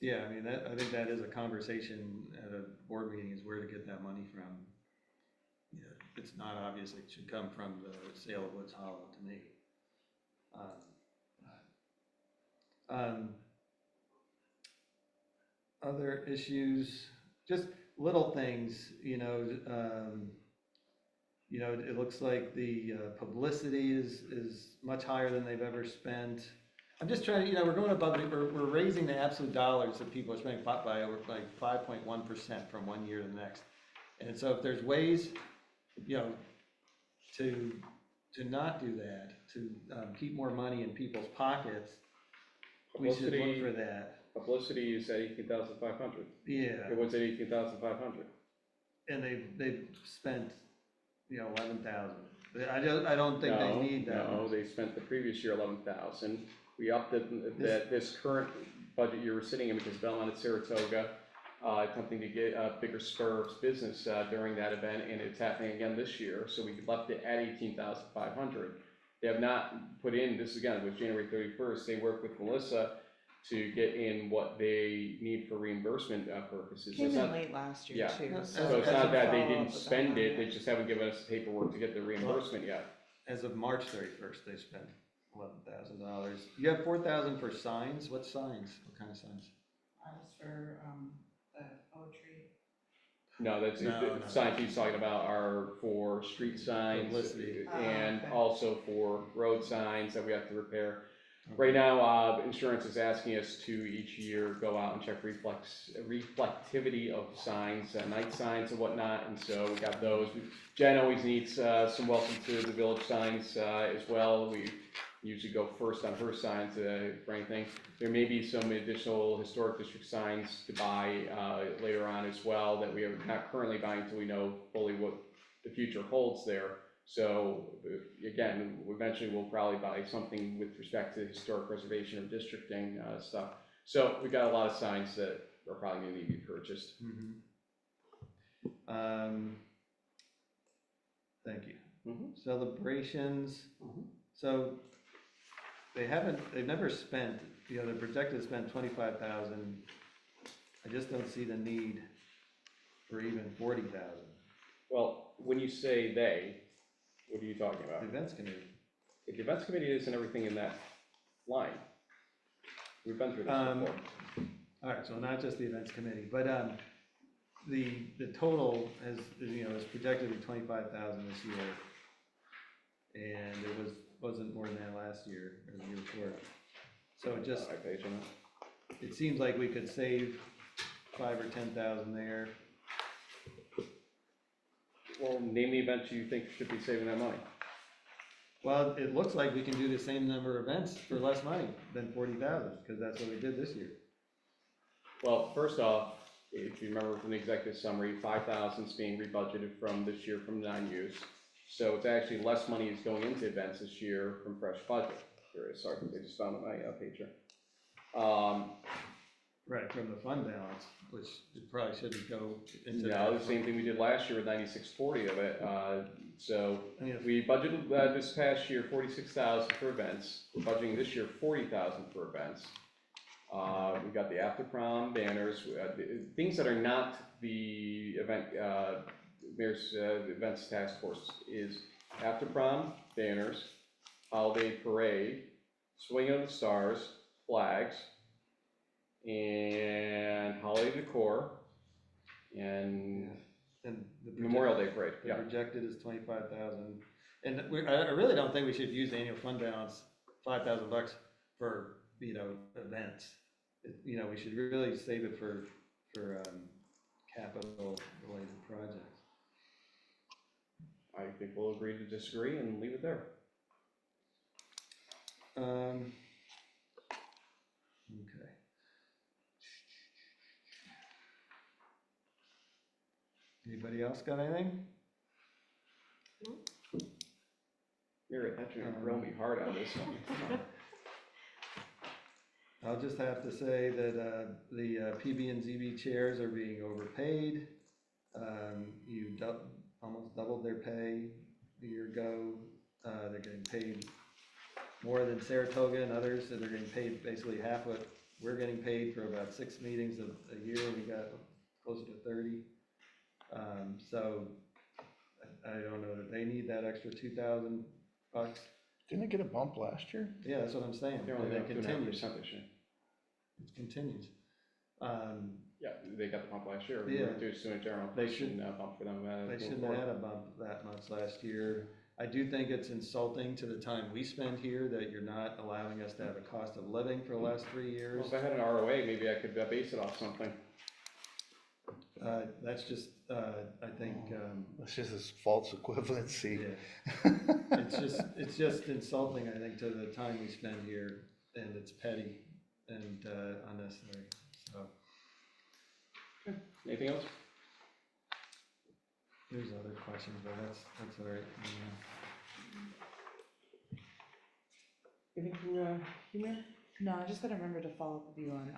Yeah, I mean, I think that is a conversation at a board meeting, is where to get that money from. It's not obvious it should come from the sale of Woods Hollow to me. Other issues, just little things, it looks like the publicity is much higher than they've ever spent. I'm just trying to, we're going above, we're raising the absolute dollars that people are spending by over like 5.1% from one year to the next. And so if there's ways, to not do that, to keep more money in people's pockets, we should look for that. Publicity is at 18,500. Yeah, It was at 18,500. and they've spent, 11,000. I don't think they need that. No, they spent the previous year 11,000. We upped it, this current budget year we're sitting in because Belmont and Saratoga attempting to get a bigger spur of business during that event, and it's happening again this year. So we left it at 18,500. They have not put in, this again was January 31st. They worked with Melissa to get in what they need for reimbursement purposes. Came It's in not- late last year Yeah. too. So it's not that they follow up didn't with that spend on it, they that. just haven't given us the paperwork to get the reimbursement yet. As of March 31st, they spent $11,000. You have 4,000 for signs. What signs? What kind of signs? That was for, the poetry. No, that's, No. the signs he's talking about are for street signs Publicity. and Okay. also for road signs that we have to repair. Right now, insurance is asking us to each year go out and check reflectivity of signs, night signs and whatnot, and so we got those. Jen always needs some welcome to the village signs as well. We usually go first on her signs for anything. There may be some additional historic district signs to buy later on as well that we are not currently buying until we know fully what the future holds there. So again, eventually we'll probably buy something with respect to historic preservation or districting stuff. So we got a lot of signs that are probably going to need to be purchased. Thank you. Mhm. Celebrations. So they've never spent, they're projected to spend 25,000. I just don't see the need for even 40,000. Well, when you say they, what are you talking about? The events committee. The events committee isn't everything in that line. We've been through this before. All right, so not just the events committee, but the total has, you know, is projected to be 25,000 this year. And it wasn't more than that last year or the year before. So it just, Page on it. it seems like we could save 5 or 10,000 there. Well, name the events you think should be saving that money. Well, it looks like we can do the same number of events for less money than 40,000, because that's what we did this year. Well, first off, if you remember from the executive summary, 5,000 is being rebudgeted from this year from non-use. So it's actually less money is going into events this year from fresh budget. Here it is, sorry, I just found my page here. Right, from the fund balance, which it probably shouldn't go into. No, the same thing we did last year with 9640 of it. So I mean, we budgeted this past year 46,000 for events. We're budgeting this year 40,000 for events. We got the after prom banners, things that are not the event, mayor's events task force is after prom banners, holiday parade, swing of the stars, flags, and holiday decor, and and the Memorial Day parade. The Yeah, projected is 25,000, and I really don't think we should use the annual fund balance, $5,000 for, you know, events. You know, we should really save it for capital related projects. I think we'll agree to disagree and leave it there. Okay. Anybody else got anything? Mary, that's gonna grill me hard on this one. I'll just have to say that the PB and ZB chairs are being overpaid. You almost doubled their pay a year ago. They're getting paid more than Saratoga and others, so they're getting paid basically half what we're getting paid for about 6 meetings a year. We got closer to 30. So I don't know that they need that extra $2,000. Didn't it get a bump last year? Yeah, that's what I'm saying. They're only And it up 2.5% continues. this year. It continues. Yeah, they got the bump last year. Yeah. We reduced to a general They inflation bump for them. They moving shouldn't forward. have had a bump that much last year. I do think it's insulting to the time we spend here that you're not allowing us to have a cost of living for the last 3 years. Well, if I had an ROA, maybe I could base it off something. That's just, I think, It's just this false equivalency. yeah. It's just insulting, I think, to the time we spend here, and it's petty and unnecessary, so. Anything else? There's other questions, but that's all right. Anything, you Mary? No, I just gotta remember to follow up with you on,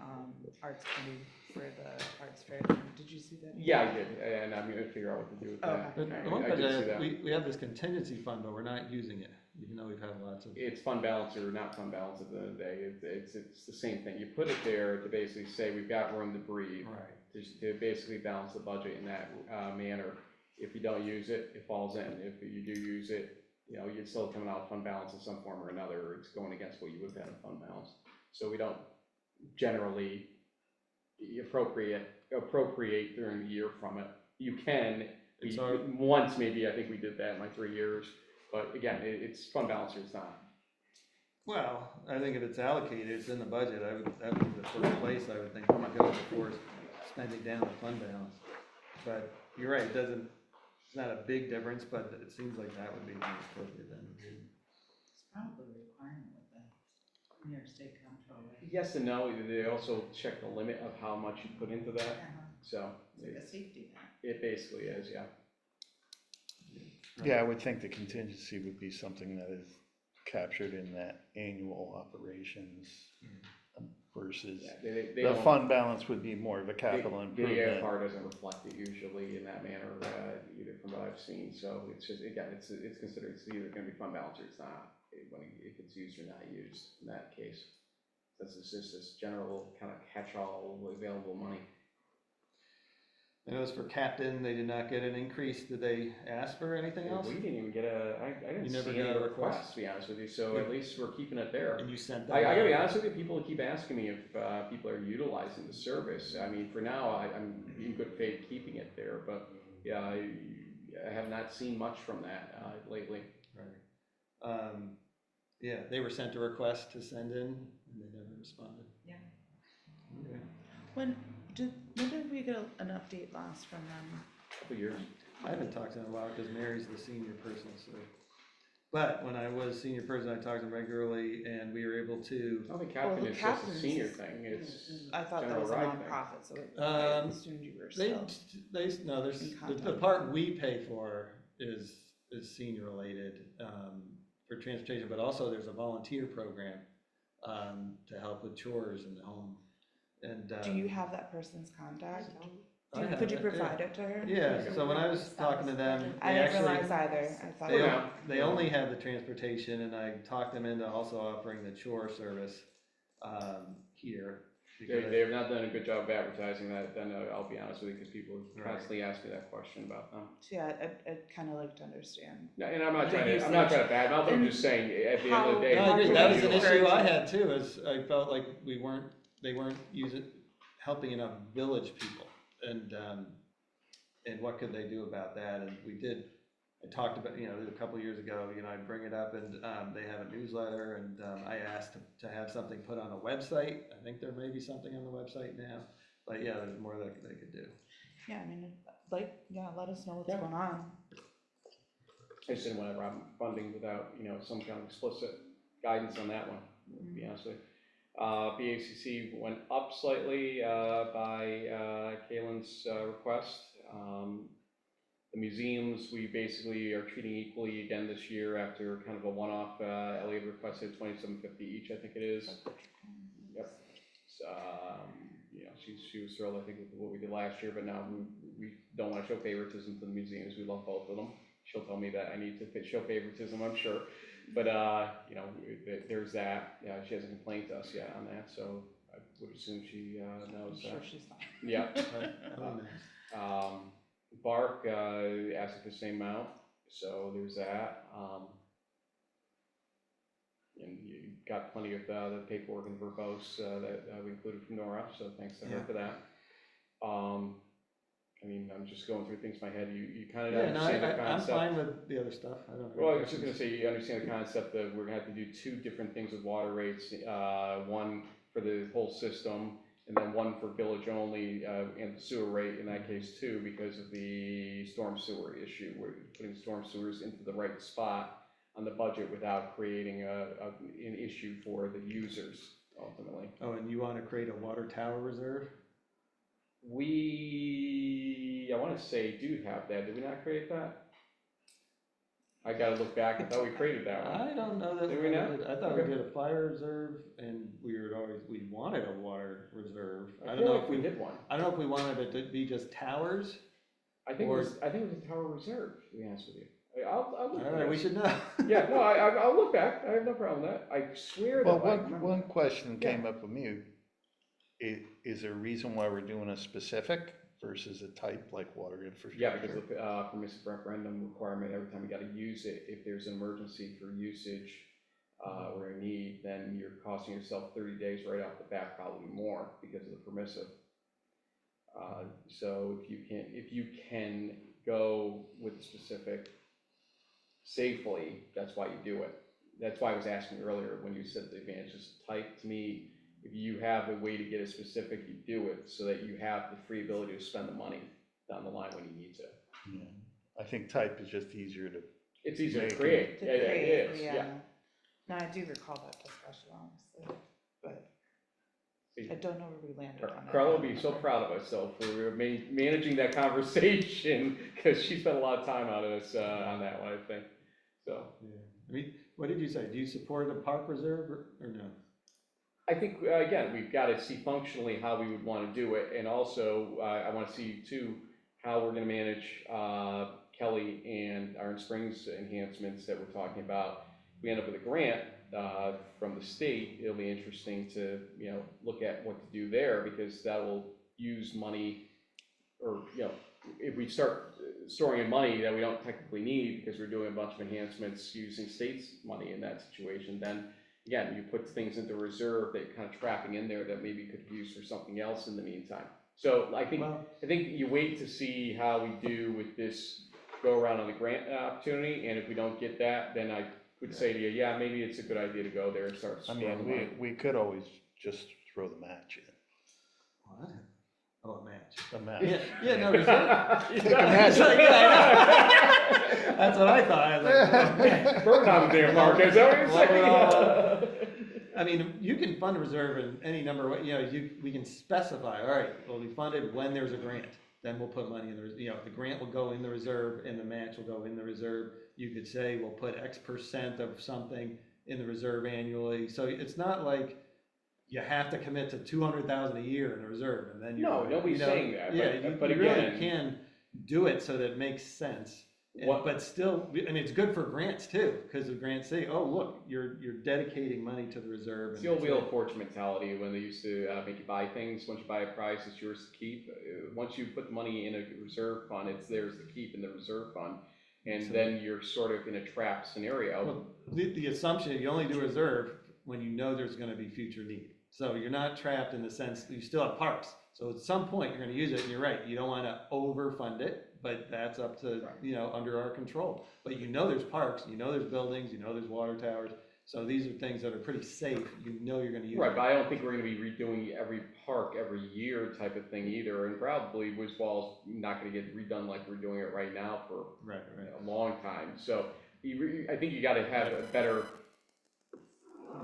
arts committee for the arts fair. Did you see that? Yeah, I did, and I'm gonna figure out what to do with that. Okay. But I- the one I did see question, that. we have this contingency fund, but we're not using it, even though we've had lots of. It's fund balance or not fund balance at the end of the day. It's the same thing. You put it there to basically say we've got room to breathe, Right. to basically balance the budget in that manner. If you don't use it, it falls in. If you do use it, you know, you're still coming out of fund balance in some form or another. It's going against what you would have had in fund balance. So we don't generally appropriate during the year from it. You can, It's our- once maybe, I think we did that in my 3 years, but again, it's fund balance or it's not. Well, I think if it's allocated, it's in the budget, that would be the first place I would think we might go before spending down the fund balance. But you're right, it's not a big difference, but it seems like that would be the most appropriate then to do. It's probably a requirement with the New York State Comptroller. Yes and no, they also check the limit of how much you put into that, so It's like a safety net. it basically is, yeah. Yeah, I would think the contingency would be something that is captured in that annual operations versus, Yeah, they the don't- fund balance would be more of a capital The improvement. AFR doesn't reflect it usually in that manner, either from what I've seen, so it's just, again, it's considered, it's either gonna be fund balance or it's not, if it's used or not used in that case. This is just this general kind of catch-all available money. I noticed for captain, they did not get an increase. Did they ask for anything else? We didn't even get I didn't You never see any got a requests, request? to be honest with you, so at least we're keeping it there. And you sent them? I gotta be honest with you, people keep asking me if, people are utilizing the service. I mean, for now, I'm in good faith keeping it there, but, yeah, I have not seen much from that, lately. Right. Yeah, they were sent a request to send in, and they never responded. Yeah. Okay. When did we get an update last from them? Couple years. I haven't talked to them a lot because Mary's the senior person, so. But when I was senior person, I talked to them regularly, and we were able to. I don't think captain the is just a captain's- senior thing, it's I thought that general was a ride thing. nonprofit, so I assumed you were still. No, there's, in the contact. part we pay for is senior related, for transportation, but also there's a volunteer program, to help with chores in the home. And, Do you have that person's contact? I have Could you it, yeah. provide it to her? Yeah, so when I was talking to them, I they didn't actually, realize either, I thought. they only have the transportation, and I talked them into also offering the chore service, here. because They have not done a good job of advertising that, then I'll be honest with you, because people Right. constantly ask me that question about them. So yeah, I'd kind of like to understand. No, and I'm not The trying to usage. badmouth them, I'm And just saying, at the end of the day. No, I agree. people That was an utilize- issue I had too, is I felt like they weren't helping enough village people. And what could they do about that? And I talked about, a couple years ago, I bring it up, and, they have a newsletter, and, I asked to have something put on a website. I think there may be something on the website now, but yeah, there's more that they could do. Yeah, I mean, let us know what's Yeah. going on. I just didn't want to rob funding without, some kind of explicit guidance on that one, to be honest with you. BACC went up slightly, by, Kalen's, request. The museums, we basically are treating equally again this year after kind of a one-off, Elliot requested $27.50 each, I think it is. Yep. So, she was thrilled, I think, with what we did last year, but now we don't want to show favoritism to the museums, we love both of them. She'll tell me that I need to show favoritism, I'm sure, but, there's that, she hasn't complained to us yet on that, so I would assume she, I'm knows sure that. she's fine. Yeah. Really nice. Bark, asking for the same amount, so there's that, and you got plenty of, the paperwork and verbose, that, we included from Nora, so thanks to her Yeah. for that. I'm just going through things in my head, you kind of Yeah, no, understand the I'm concept. fine with the other stuff. I don't have Well, I any was just gonna questions. say, you understand the concept that we're gonna have to do two different things with water rates, one for the whole system, and then one for village only, and the sewer rate in that case too, because of the storm sewer issue. We're putting storm sewers into the right spot on the budget without creating an issue for the users ultimately. Oh, and you want to create a water tower reserve? I wanna say do have that, did we not create that? I gotta look back, I thought we created that one. I don't know that Did we we not? did. I thought Okay. we did a fire reserve, and we wanted a water reserve. I feel like we did one. I don't know if we wanted it to be just towers. I think it was a tower reserve, to be honest with you. I'll All look. right, we should know. Yeah, no, I'll look back, I have no problem with that, I swear Well, that I remember. one question came up with me. Is there a reason why we're doing a specific versus a type like water infrastructure? Yeah, because of the permissive referendum requirement, every time you gotta use it, if there's an emergency for usage, or a need, then you're costing yourself 30 days right off the bat, probably more, because of the permissive. So if you can go with the specific safely, that's why you do it. That's why I was asking earlier, when you said the advantage is type, to me, if you have a way to get it specific, you do it, so that you have the free ability to spend the money down the line when you need to. Yeah. I think type is just easier to, It's easier to Make create, To yeah, it create, is, yeah. No, I do recall that discussion, honestly, but See, I don't know where we landed on that. Carla will be so proud of herself for managing that conversation, because she spent a lot of time on us, on that one, I think, so. Yeah. What did you say? Do you support a park reserve or no? I think, again, we've got to see functionally how we would want to do it, and also, I want to see too, how we're going to manage Kelly and Iron Springs enhancements that we're talking about. If we end up with a grant from the state, it'll be interesting to, look at what to do there, because that will use money or, you know, if we start storing in money that we don't technically need because we're doing a bunch of enhancements using state's money in that situation, then again, you put things into reserve that you're kind of trapping in there that maybe could be used for something else in the meantime. So I think you wait to see how we do with this go around on the grant opportunity, and if we don't get that, then I would say to you, yeah, maybe it's a good idea to go there and start I storing the money. mean, we could always just throw the match in. What? Oh, a match. The match. Yeah, no, reserve. Take a match. That's what I thought. I was like, oh, man. Burn on the damn mark, is that what you're Well, saying? I mean, you can fund a reserve in any number of ways, you know, we can specify, all right, well, we funded when there's a grant, then we'll put money in the, you know, the grant will go in the reserve and the match will go in the reserve. You could say, we'll put X% of something in the reserve annually, so it's not like you have to commit to 200,000 a year in the reserve, and then you're. No, nobody's you know, saying that, Yeah, but you really again. can do it so that it makes sense. What- But still, I mean, it's good for grants too, because the grants say, oh, look, you're dedicating money to the reserve. It's the old Wheel of Fortune mentality when they used to make you buy things. Once you buy a prize, it's yours to keep. Once you put the money in a reserve fund, it's theirs to keep in the reserve fund. And then you're sort of in a trap scenario. Well, the assumption, you only do reserve when you know there's gonna be future need. So you're not trapped in the sense, you still have parks. So at some point, you're gonna use it, and you're right, you don't wanna overfund it, but that's up to, you know, under our control. But you know there's parks, you know there's buildings, you know there's water towers, so these are things that are pretty safe, you know you're gonna use. Right, but I don't think we're gonna be redoing every park every year type of thing either, and probably Wizball's not gonna get redone like we're doing it right now for Right. a long time. So I think you gotta have a better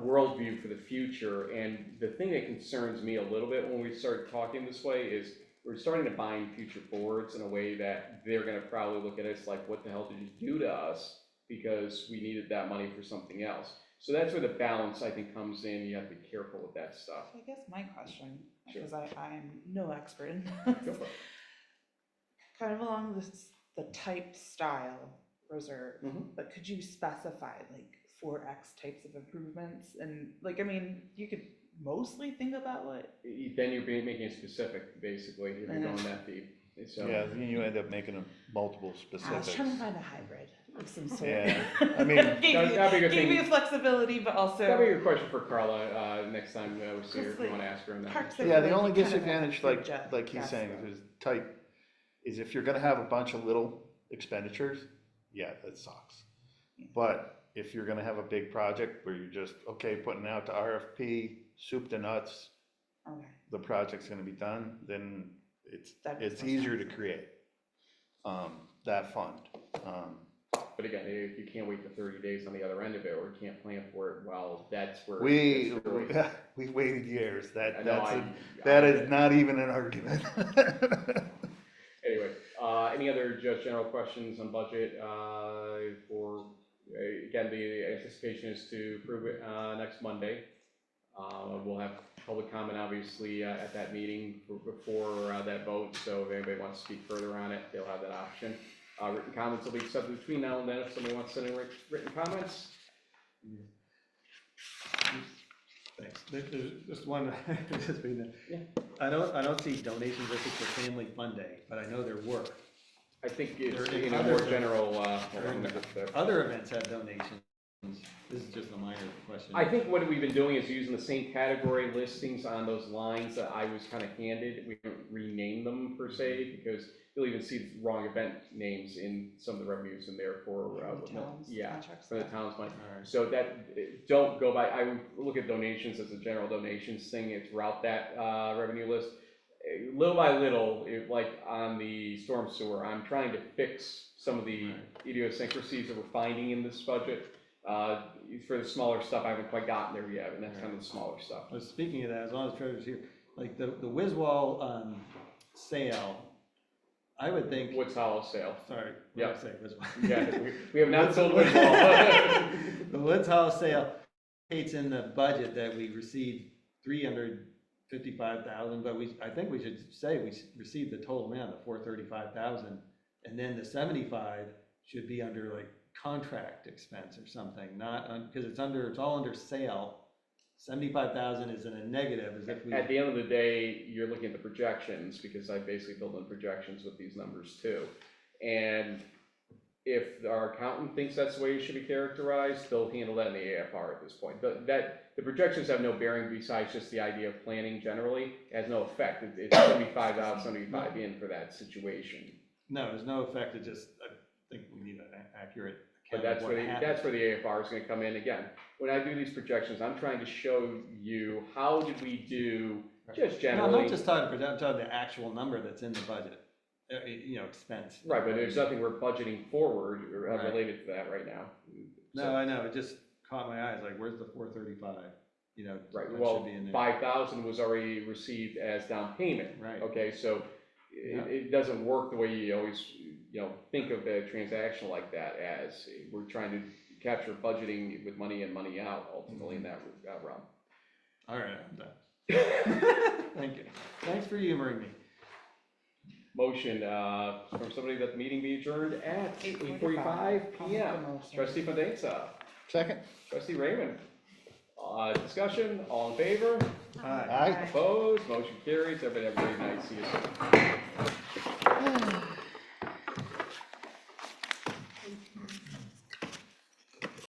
worldview for the future, and the thing that concerns me a little bit when we start talking this way is we're starting to bind future boards in a way that they're gonna probably look at us like, what the hell did you do to us? Because we needed that money for something else. So that's where the balance, I think, comes in. You have to be careful with that stuff. So I guess my question, Sure. because I'm no expert in Go this, for it. kind of along the type style reserve, Mhm. but could you specify like 4X types of improvements? And like, I mean, you could mostly think about what, Then you're making it specific, basically, if you're going that deep. So, Yeah, then you end up making them multiple I was specifics. trying to find a hybrid of some sort. Yeah, I mean, Gave you- that'd be a good gave thing. you flexibility, but also. that'd be a question for Carla next time we see her, Just if you like want to ask her on that. parks yeah, that the like only kind of disadvantage, have like, jet like he's gas saying, flow. is type, is if you're gonna have a bunch of little expenditures, yeah, that sucks. But if you're gonna have a big project where you're just, okay, putting out the RFP, soup to nuts, Okay. the project's gonna be done, then That makes it's more easier to sense. create, that fund. But again, if you can't wait the 30 days on the other end of it, or you can't plan for it, well, that's where. We, it's really- we waited years, I know, that is not even an argument. Anyway, any other just general questions on budget, again, the anticipation is to approve it, next Monday. We'll have public comment, obviously, at that meeting before that vote, so if anybody wants to speak further on it, they'll have that option. Written comments will be accepted between now and then, if somebody wants to send in written comments. Thanks. There's just one, just being there. Yeah. I don't see donations listed for Family Fun Day, but I know there were. I think it's There are in a other- more general, hold on, there are let me get there. Other events have donations. This is just a minor question. I think what we've been doing is using the same category listings on those lines that I was kind of handed. We don't rename them per se, because you'll even see wrong event names in some of the revenues in there for, Towns, yeah, contracts. for the town's money. All right. So that, don't go by, I would look at donations as a general donations thing, and throughout that, revenue list. Little by little, like on the storm sewer, I'm trying to fix some of the idiosyncrasies that we're finding in this budget. For the smaller stuff, I haven't quite gotten there yet, and that's kind of the smaller stuff. Well, speaking of that, as long as Treasurer's here, like the Wizwall, sale, I would think. Woods Hollow sale. Sorry, Yeah. what did I say, Wizwall? Yeah, we have not sold Woods Hollow. The Woods Hall sale states in the budget that we received 355,000, but I think we should say we received the total amount of 435,000, and then the 75 should be under like contract expense or something, not, because it's all under sale, 75,000 isn't a negative, as if we. At the end of the day, you're looking at the projections, because I basically build in projections with these numbers too. And if our accountant thinks that's the way it should be characterized, they'll handle that in the AFR at this point. The projections have no bearing besides just the idea of planning generally. It has no effect. It's 75 out, 75 in for that situation. No, there's no effect, it just, I think we need an accurate But account of what happened. that's where the AFR is gonna come in. Again, when I do these projections, I'm trying to show you, how did we do just No, generally. I'm not just talking I'm talking the actual number that's in the budget, expense. Right, but there's nothing we're budgeting forward or Right. related to that right now. No, I know, it just caught my eyes, like, where's the 435? Right, that well, should be in there. 5,000 was already received as down payment. Right. Okay, so Yeah. it doesn't work the way you always, think of a transaction like that as. We're trying to capture budgeting with money in, money out, ultimately in that realm. All right, I'm done. Thank you. Thanks for humoring me. Motion, from somebody that the meeting be adjourned at 8:45 I'll make a PM. motion. Trustee Fandesa, Second? trustee Raymond. Discussion, all in favor? All right. Aye. Opposed, motion carries. Everybody have a great night. See you soon.